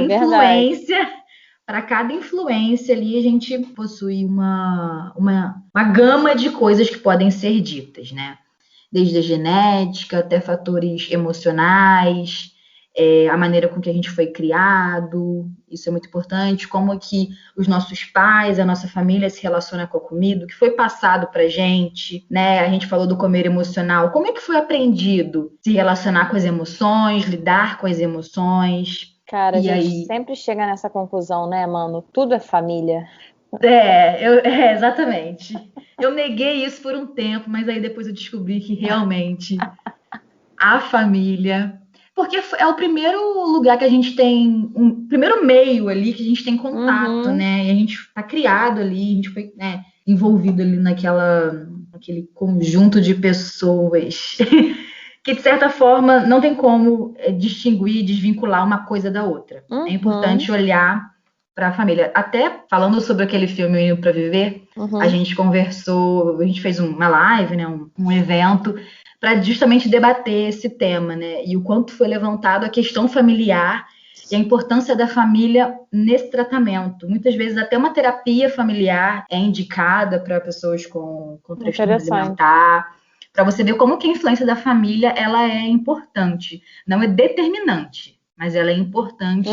influência. Para cada influência ali, a gente possui uma gama de coisas que podem ser ditas, né? Desde a genética até fatores emocionais, a maneira com que a gente foi criado, isso é muito importante, como que os nossos pais, a nossa família se relaciona com a comida, o que foi passado pra gente, né? A gente falou do comer emocional, como é que foi aprendido se relacionar com as emoções, lidar com as emoções? Cara, a gente sempre chega nessa conclusão, né, mano? Tudo é família. Exatamente. Eu neguei isso por um tempo, mas aí depois eu descobri que realmente a família... Porque é o primeiro lugar que a gente tem, primeiro meio ali que a gente tem contato, né? E a gente tá criado ali, a gente foi, né, envolvido ali naquele conjunto de pessoas que, de certa forma, não tem como distinguir, desvincular uma coisa da outra. É importante olhar para a família. Até falando sobre aquele filme Indo para Viver, a gente conversou, a gente fez uma live, né, um evento, para justamente debater esse tema, né? E o quanto foi levantado a questão familiar e a importância da família nesse tratamento. Muitas vezes até uma terapia familiar é indicada para pessoas com transtorno alimentar, para você ver como que a influência da família ela é importante. Não é determinante, mas ela é importante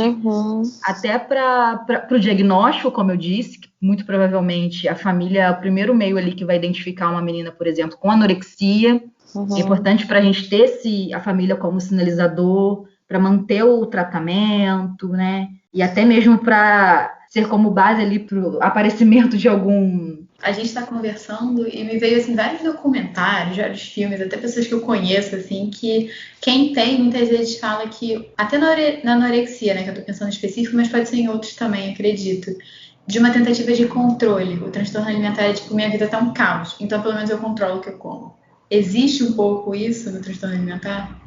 até para o diagnóstico, como eu disse, que muito provavelmente a família é o primeiro meio ali que vai identificar uma menina, por exemplo, com anorexia. É importante para a gente ter a família como sinalizador, para manter o tratamento, né? E até mesmo para ser como base ali para o aparecimento de algum... A gente está conversando e me veio assim, vários documentários, vários filmes, até pessoas que eu conheço, assim, que quem tem muitas vezes fala que, até na anorexia, né, que eu estou pensando em específico, mas pode ser em outros também, acredito, de uma tentativa de controle. O transtorno alimentar é tipo, minha vida tá um caos, então pelo menos eu controlo o que eu como. Existe um pouco isso no transtorno alimentar?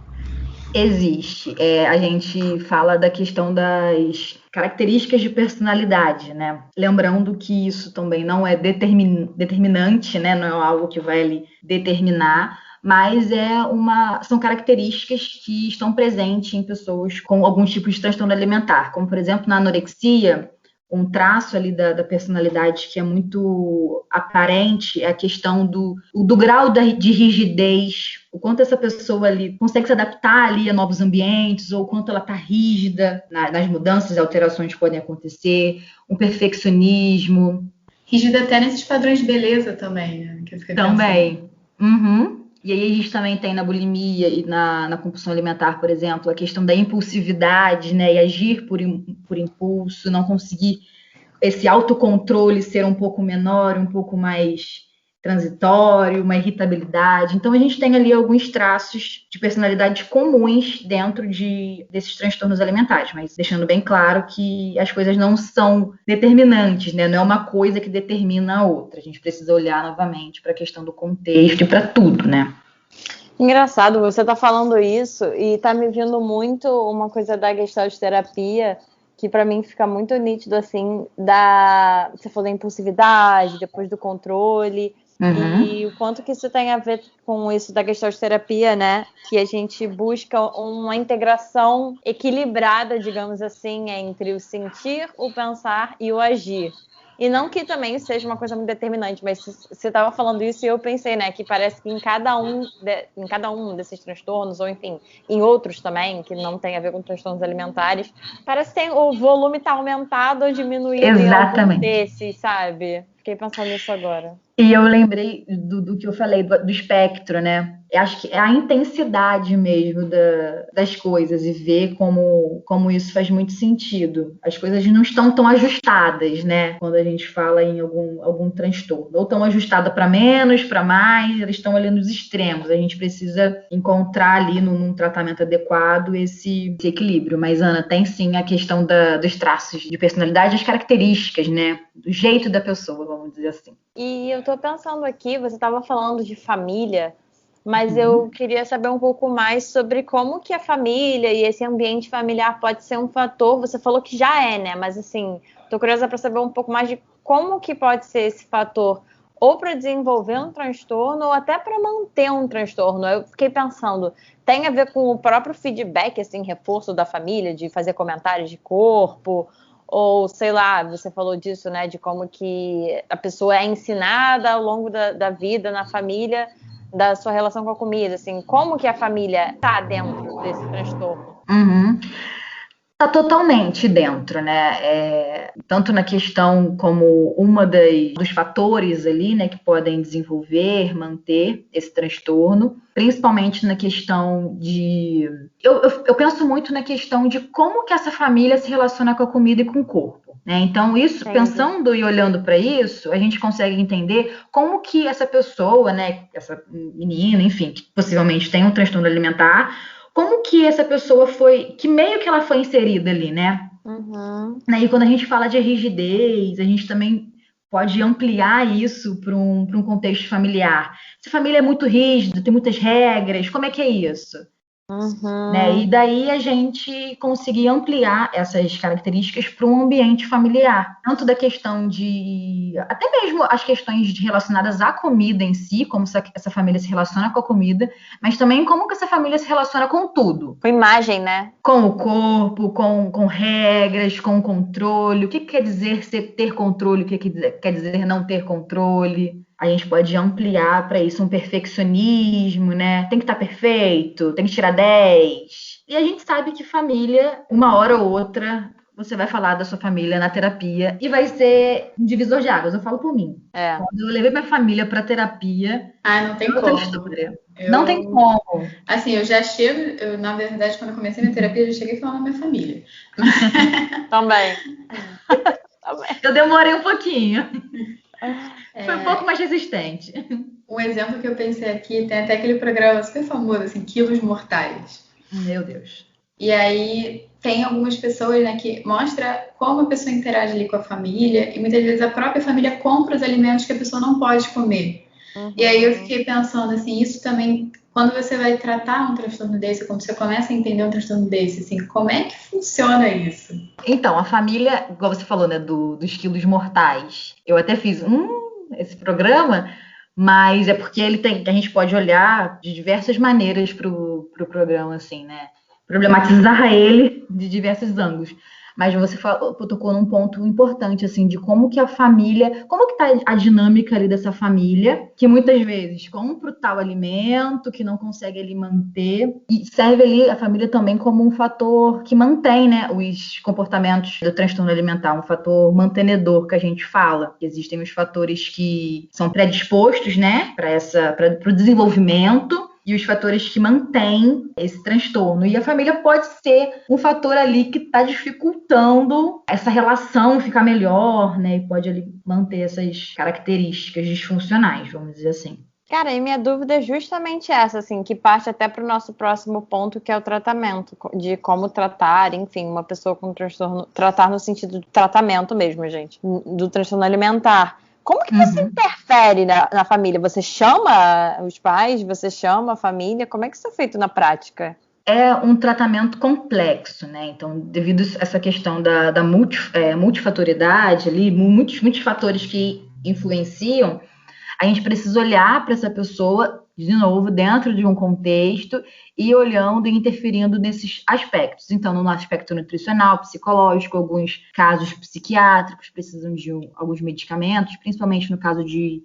Existe. A gente fala da questão das características de personalidade, né? Lembrando que isso também não é determinante, né? Não é algo que vai ali determinar, mas são características que estão presentes em pessoas com algum tipo de transtorno alimentar, como por exemplo na anorexia. Um traço ali da personalidade que é muito aparente é a questão do grau de rigidez, o quanto essa pessoa ali consegue se adaptar ali a novos ambientes, ou o quanto ela está rígida nas mudanças e alterações que podem acontecer, um perfeccionismo. Rígida até nesses padrões de beleza também, né? Que eu fiquei também. E aí a gente também tem na bulimia e na compulsão alimentar, por exemplo, a questão da impulsividade, né? E agir por impulso, não conseguir esse autocontrole ser um pouco menor, um pouco mais transitório, uma irritabilidade. Então a gente tem ali alguns traços de personalidade comuns dentro desses transtornos alimentares, mas deixando bem claro que as coisas não são determinantes, né? Não é uma coisa que determina a outra. A gente precisa olhar novamente para a questão do contexto e para tudo, né? Engraçado, você tá falando isso e tá me vindo muito uma coisa da Gestalt terapia, que para mim fica muito nítido, assim, você falou da impulsividade, depois do controle, e o quanto que isso tem a ver com isso da Gestalt terapia, né? Que a gente busca uma integração equilibrada, digamos assim, entre o sentir, o pensar e o agir. E não que também seja uma coisa muito determinante, mas você estava falando isso e eu pensei, né, que parece que em cada um desses transtornos, ou enfim, em outros também, que não tem a ver com transtornos alimentares, parece que o volume está aumentado ou diminuído em algum desses, sabe? Fiquei pensando nisso agora. E eu lembrei do que eu falei, do espectro, né? Eu acho que é a intensidade mesmo das coisas e ver como isso faz muito sentido. As coisas não estão tão ajustadas, né? Quando a gente fala em algum transtorno. Ou estão ajustadas para menos, para mais, elas estão ali nos extremos. A gente precisa encontrar ali num tratamento adequado esse equilíbrio. Mas, Ana, tem sim a questão dos traços de personalidade, as características, né? Do jeito da pessoa, vamos dizer assim. E eu tô pensando aqui, você estava falando de família, mas eu queria saber um pouco mais sobre como que a família e esse ambiente familiar pode ser um fator. Você falou que já é, né? Mas assim, tô curiosa para saber um pouco mais de como que pode ser esse fator, ou para desenvolver um transtorno, ou até para manter um transtorno. Eu fiquei pensando, tem a ver com o próprio feedback, assim, reforço da família, de fazer comentários de corpo, ou, sei lá, você falou disso, né, de como que a pessoa é ensinada ao longo da vida, na família, da sua relação com a comida, assim, como que a família tá dentro desse transtorno? Tá totalmente dentro, né? Tanto na questão como dos fatores ali, né, que podem desenvolver, manter esse transtorno, principalmente na questão de... Eu penso muito na questão de como que essa família se relaciona com a comida e com o corpo, né? Então, isso, pensando e olhando para isso, a gente consegue entender como que essa pessoa, né, essa menina, enfim, que possivelmente tem um transtorno alimentar, como que essa pessoa que meio que ela foi inserida ali, né? E quando a gente fala de rigidez, a gente também pode ampliar isso para um contexto familiar. Se a família é muito rígida, tem muitas regras, como é que é isso? Né? E daí a gente conseguir ampliar essas características para um ambiente familiar. Tanto da questão de... Até mesmo as questões relacionadas à comida em si, como essa família se relaciona com a comida, mas também como que essa família se relaciona com tudo. Com imagem, né? Com o corpo, com regras, com controle. O que quer dizer ter controle? O que quer dizer não ter controle? A gente pode ampliar para isso um perfeccionismo, né? Tem que estar perfeito, tem que tirar 10. E a gente sabe que família, uma hora ou outra, você vai falar da sua família na terapia e vai ser um divisor de águas. Eu falo por mim. Quando eu levei minha família para terapia, não tem outra história. Não tem como. Assim, eu já chego, na verdade, quando eu comecei minha terapia, eu já cheguei falando da minha família. Também. Eu demorei um pouquinho. Foi um pouco mais resistente. Um exemplo que eu pensei aqui, tem até aquele programa super famoso, assim, Quilos Mortais. Meu Deus. E aí tem algumas pessoas, né, que mostra como a pessoa interage ali com a família, e muitas vezes a própria família compra os alimentos que a pessoa não pode comer. E aí eu fiquei pensando, assim, isso também, quando você vai tratar um transtorno desse, quando você começa a entender um transtorno desse, assim, como é que funciona isso? Então, a família, igual você falou, né, dos quilos mortais. Eu até fiz esse programa, mas é porque a gente pode olhar de diversas maneiras pro programa, assim, né? Problematizar ele de diversos ângulos. Mas você tocou num ponto importante, assim, de como que a família, como que tá a dinâmica ali dessa família, que muitas vezes compra o tal alimento, que não consegue ali manter, e serve ali a família também como um fator que mantém, né, os comportamentos do transtorno alimentar, um fator mantenedor que a gente fala. Existem os fatores que são predispostos, né, para o desenvolvimento, e os fatores que mantêm esse transtorno. E a família pode ser um fator ali que está dificultando essa relação ficar melhor, né? E pode ali manter essas características disfuncionais, vamos dizer assim. Cara, e minha dúvida é justamente essa, assim, que parte até para o nosso próximo ponto, que é o tratamento, de como tratar, enfim, uma pessoa com transtorno, tratar no sentido de tratamento mesmo, gente, do transtorno alimentar. Como que você interfere na família? Você chama os pais? Você chama a família? Como é que isso é feito na prática? É um tratamento complexo, né? Então, devido a essa questão da multifatoriedade ali, muitos fatores que influenciam, a gente precisa olhar para essa pessoa de novo, dentro de um contexto e olhando e interferindo nesses aspectos. Então, no aspecto nutricional, psicológico, alguns casos psiquiátricos precisam de alguns medicamentos, principalmente no caso de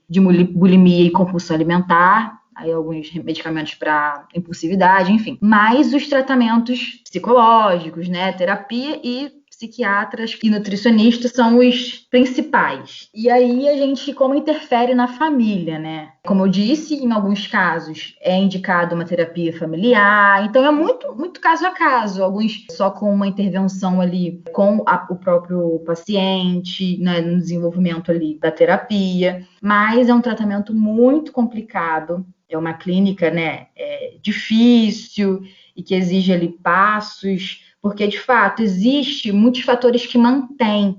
bulimia e compulsão alimentar, aí alguns medicamentos para impulsividade, enfim. Mas os tratamentos psicológicos, né, terapia e psiquiatras e nutricionistas são os principais. E aí a gente como interfere na família, né? Como eu disse, em alguns casos é indicado uma terapia familiar, então é muito caso a caso, alguns só com uma intervenção ali com o próprio paciente, né, no desenvolvimento ali da terapia, mas é um tratamento muito complicado, é uma clínica, né, difícil e que exige ali passos, porque, de fato, existe muitos fatores que mantêm,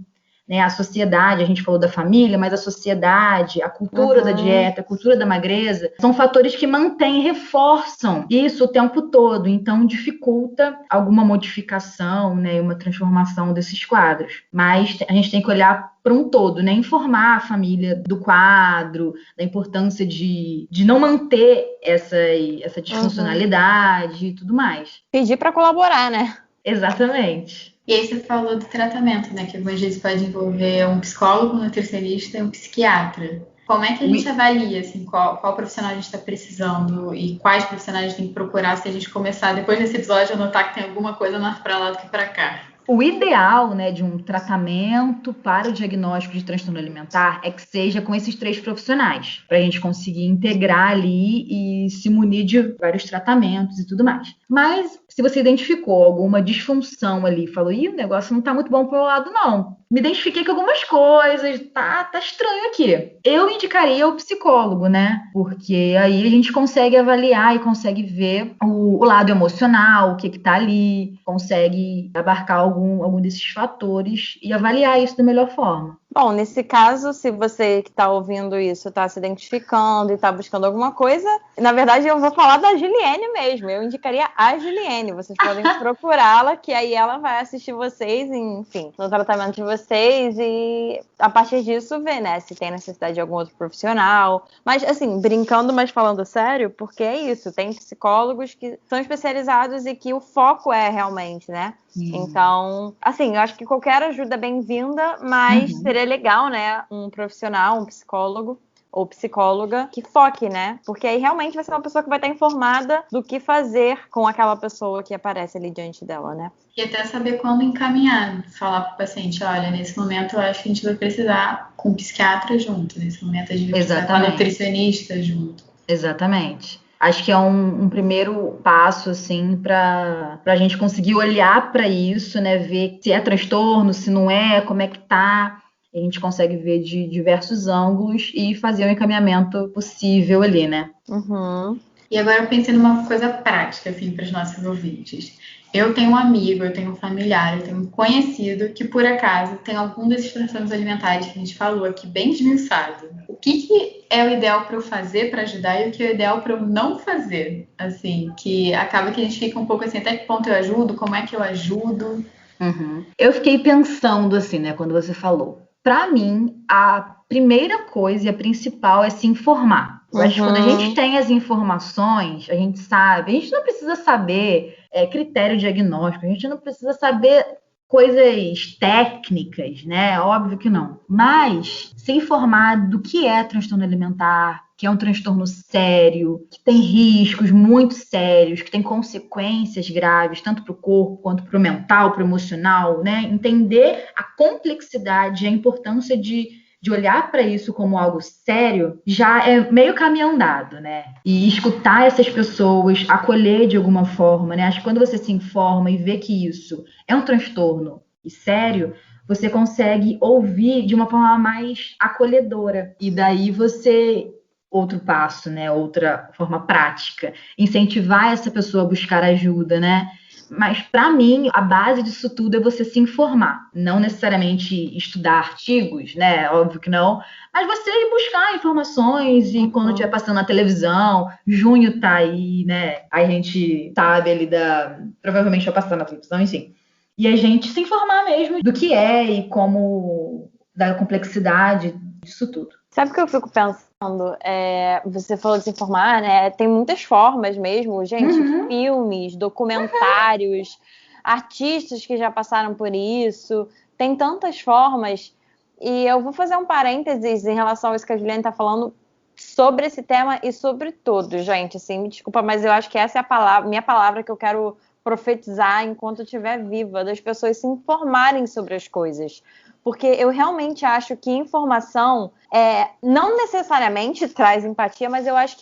né, a sociedade, a gente falou da família, mas a sociedade, a cultura da dieta, a cultura da magreza, são fatores que mantêm, reforçam isso o tempo todo, então dificulta alguma modificação, né, uma transformação desses quadros. Mas a gente tem que olhar para um todo, né, informar a família do quadro, da importância de não manter essa disfuncionalidade e tudo mais. Pedir para colaborar, né? Exatamente. E aí você falou do tratamento, né? Que algumas vezes pode envolver um psicólogo, um nutricionista e um psiquiatra. Como é que a gente avalia, assim, qual profissional a gente está precisando e quais profissionais a gente tem que procurar se a gente começar, depois desse episódio, a notar que tem alguma coisa mais para lá do que para cá? O ideal, né, de um tratamento para o diagnóstico de transtorno alimentar é que seja com esses 3 profissionais, para a gente conseguir integrar ali e se munir de vários tratamentos e tudo mais. Mas se você identificou alguma disfunção ali, falou, o negócio não está muito bom pro meu lado, não. Me identifiquei com algumas coisas, tá estranho aqui. Eu indicaria o psicólogo, né? Porque aí a gente consegue avaliar e consegue ver o lado emocional, o que tá ali, consegue abarcar algum desses fatores e avaliar isso da melhor forma. Bom, nesse caso, se você que está ouvindo isso está se identificando e está buscando alguma coisa, na verdade eu vou falar da Juliene mesmo, eu indicaria a Juliene, vocês podem procurá-la, que aí ela vai assistir vocês, enfim, no tratamento de vocês e a partir disso ver, né, se tem necessidade de algum outro profissional, mas assim, brincando, mas falando sério, porque é isso, tem psicólogos que são especializados e que o foco é realmente, né, então, assim, eu acho que qualquer ajuda é bem-vinda, mas seria legal, né, um profissional, um psicólogo ou psicóloga que foque, né, porque aí realmente vai ser uma pessoa que vai estar informada do que fazer com aquela pessoa que aparece ali diante dela, né. E até saber quando encaminhar, falar para o paciente, olha, nesse momento eu acho que a gente vai precisar com o psiquiatra junto, nesse momento a gente vai precisar com a nutricionista junto. Exatamente. Acho que é um primeiro passo, assim, para a gente conseguir olhar para isso, né? Ver se é transtorno, se não é, como é que tá. A gente consegue ver de diversos ângulos e fazer o encaminhamento possível ali, né? E agora eu pensei numa coisa prática, assim, para os nossos ouvintes. Eu tenho um amigo, eu tenho um familiar, eu tenho um conhecido que, por acaso, tem algum desses transtornos alimentares que a gente falou aqui bem desmiuçado. O que é o ideal para eu fazer para ajudar e o que é o ideal para eu não fazer? Assim, que acaba que a gente fica um pouco assim, até que ponto eu ajudo, como é que eu ajudo? Eu fiquei pensando assim, né, quando você falou. Para mim, a primeira coisa e a principal é se informar. Eu acho que quando a gente tem as informações, a gente sabe, a gente não precisa saber critério diagnóstico, a gente não precisa saber coisas técnicas, né? Óbvio que não. Mas se informar do que é transtorno alimentar, que é um transtorno sério, que tem riscos muito sérios, que tem consequências graves, tanto para o corpo quanto para o mental, para o emocional, né? Entender a complexidade e a importância de olhar para isso como algo sério, já é meio caminho andado, né? E escutar essas pessoas, acolher de alguma forma, né? Acho que quando você se informa e vê que isso é um transtorno e sério, você consegue ouvir de uma forma mais acolhedora. E daí você... Outro passo, né? Outra forma prática. Incentivar essa pessoa a buscar ajuda, né? Mas, para mim, a base disso tudo é você se informar. Não necessariamente estudar artigos, né? Óbvio que não. Mas você ir buscar informações e quando estiver passando na televisão, junho tá aí, né? A gente sabe ali provavelmente vai passar na televisão, enfim. E a gente se informar mesmo do que é e como... da complexidade disso tudo. Sabe o que eu fico pensando Você falou de se informar, né? Tem muitas formas mesmo, gente. Filmes, documentários, artistas que já passaram por isso. Tem tantas formas. E eu vou fazer um parênteses em relação a isso que a Juliane está falando sobre esse tema e sobre tudo, gente. Assim, me desculpa, mas eu acho que essa é a minha palavra que eu quero profetizar enquanto eu estiver viva, das pessoas se informarem sobre as coisas. Porque eu realmente acho que informação não necessariamente traz empatia, mas eu acho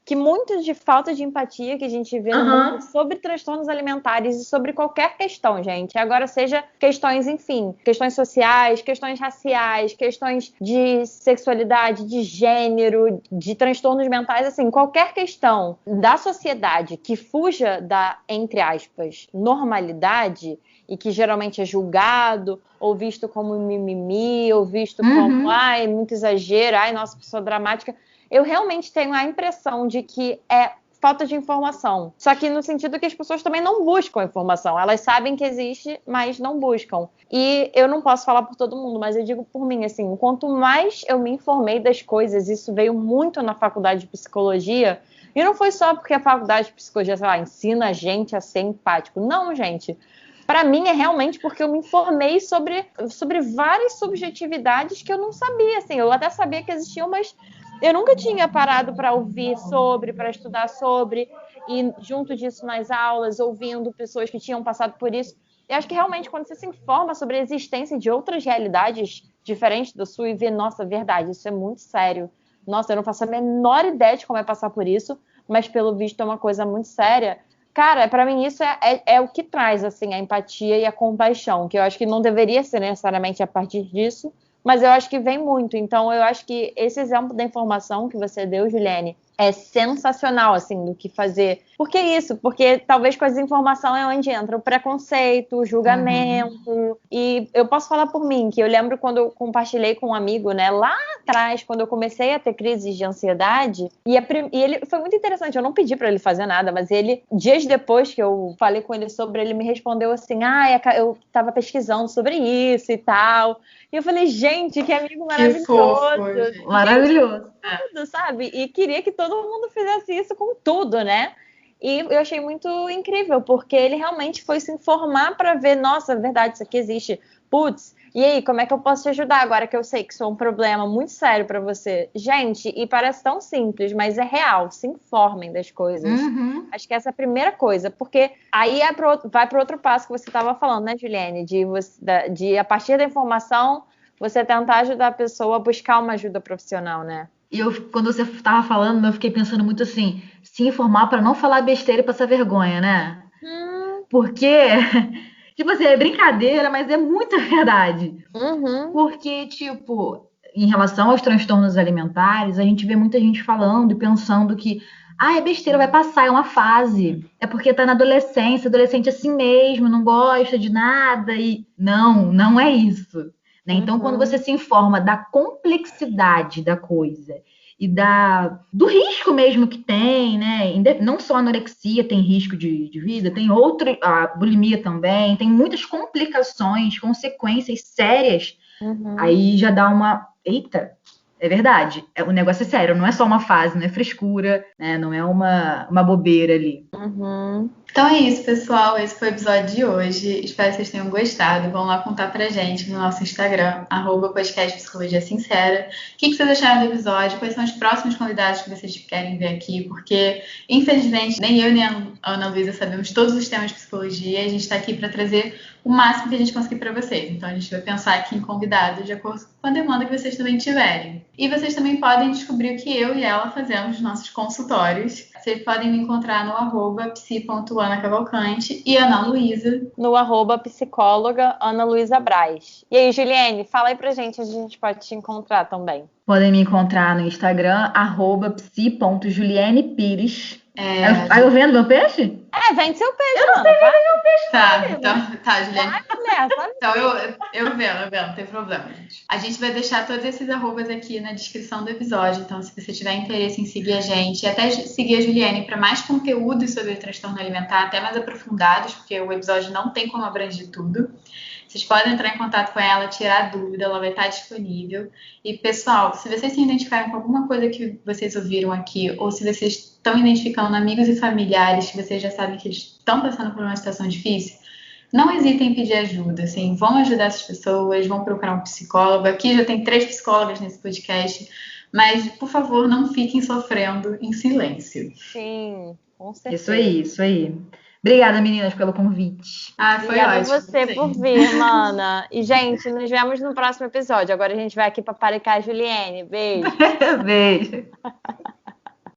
que muito de falta de empatia que a gente vê no mundo sobre transtornos alimentares e sobre qualquer questão, gente. Agora, seja questões, enfim, questões sociais, questões raciais, questões de sexualidade, de gênero, de transtornos mentais, assim, qualquer questão da sociedade que fuja da, entre aspas, normalidade, e que geralmente é julgado, ou visto como mimimi, ou visto como, muito exagero, nossa, pessoa dramática. Eu realmente tenho a impressão de que é falta de informação. Só que no sentido que as pessoas também não buscam informação. Elas sabem que existe, mas não buscam. E eu não posso falar por todo mundo, mas eu digo por mim, assim, quanto mais eu me informei das coisas, isso veio muito na faculdade de psicologia, e não foi só porque a faculdade de psicologia, sei lá, ensina a gente a ser empático. Não, gente. Para mim, é realmente porque eu me informei sobre várias subjetividades que eu não sabia. Assim, eu até sabia que existiam, mas eu nunca tinha parado para ouvir sobre, para estudar sobre, e junto disso nas aulas, ouvindo pessoas que tinham passado por isso. Eu acho que realmente quando você se informa sobre a existência de outras realidades diferentes da sua e vê, nossa, verdade, isso é muito sério. Nossa, eu não faço a menor ideia de como é passar por isso, mas pelo visto é uma coisa muito séria. Cara, para mim isso é o que traz, assim, a empatia e a compaixão, que eu acho que não deveria ser necessariamente a partir disso, mas eu acho que vem muito. Então, eu acho que esse exemplo da informação que você deu, Juliane, é sensacional, assim, do que fazer. Por que isso? Porque talvez com a desinformação é onde entra o preconceito, o julgamento. E eu posso falar por mim, que eu lembro quando eu compartilhei com um amigo, né, lá atrás, quando eu comecei a ter crises de ansiedade, e ele foi muito interessante, eu não pedi pra ele fazer nada, mas ele, dias depois que eu falei com ele sobre, ele me respondeu assim, eu tava pesquisando sobre isso e tal. E eu falei, gente, que amigo maravilhoso. Que fofo, maravilhoso. Tudo, sabe? E queria que todo mundo fizesse isso com tudo, né? E eu achei muito incrível, porque ele realmente foi se informar para ver, nossa, verdade, isso aqui existe. Putz, e aí, como é que eu posso te ajudar agora que eu sei que isso é um problema muito sério para você? Gente, e parece tão simples, mas é real. Se informem das coisas. Acho que essa é a primeira coisa, porque aí vai para outro passo que você estava falando, né, Juliane? De a partir da informação, você tentar ajudar a pessoa a buscar uma ajuda profissional, né? E quando você estava falando, eu fiquei pensando muito assim, se informar para não falar besteira e passar vergonha, né? Porque, tipo assim, é brincadeira, mas é muita verdade. Porque, tipo, em relação aos transtornos alimentares, a gente vê muita gente falando e pensando que é besteira, vai passar, é uma fase. É porque tá na adolescência, adolescente é assim mesmo, não gosta de nada e... Não é isso. Né? Então, quando você se informa da complexidade da coisa e do risco mesmo que tem, né? Não só a anorexia tem risco de vida, tem a bulimia também, tem muitas complicações, consequências sérias. Aí já dá uma... Eita, é verdade, o negócio é sério, não é só uma fase, não é frescura, né? Não é uma bobeira ali. Então é isso, pessoal. Esse foi o episódio de hoje. Espero que vocês tenham gostado. Vão lá contar pra gente no nosso Instagram, @podcast Psicologia Sincera. O que vocês acharam do episódio? Quais são os próximos convidados que vocês querem ver aqui? Porque, infelizmente, nem eu nem a Ana Luísa sabemos todos os temas de psicologia. A gente está aqui para trazer o máximo que a gente conseguir para vocês. Então a gente vai pensar aqui em convidados de acordo com a demanda que vocês também tiverem. E vocês também podem descobrir o que eu e ela fazemos nos nossos consultórios. Vocês podem me encontrar no @psi.anacavalcante e Ana Luísa no @psicóloga Ana Luísa Braz. E aí, Juliane, fala aí pra gente onde a gente pode te encontrar também. Podem me encontrar no Instagram, @psi.julianepires. Aí eu vendo meu peixe? Vende seu peixe, eu não sei vender meu peixe. Tá, Juliane. Então eu vendo, não tem problema, gente. A gente vai deixar todos esses arrobas aqui na descrição do episódio, então se você tiver interesse em seguir a gente e até seguir a Juliane para mais conteúdos sobre transtorno alimentar, até mais aprofundados, porque o episódio não tem como abranger tudo, Vocês podem entrar em contato com ela, tirar dúvida, ela vai estar disponível. E, pessoal, se vocês se identificarem com alguma coisa que vocês ouviram aqui, ou se vocês estão identificando amigos e familiares que vocês já sabem que eles estão passando por uma situação difícil, não hesitem em pedir ajuda, assim, vão ajudar essas pessoas, vão procurar um psicólogo. Aqui já tem 3 psicólogas nesse podcast, mas, por favor, não fiquem sofrendo em silêncio. Sim, com certeza. Isso aí. Obrigada, meninas, pelo convite. Ah, foi Obrigada ótimo. a você por vir, mana. E, gente, nos vemos no próximo episódio. Agora a gente vai aqui paparicar a Juliene. Beijo. Beijo.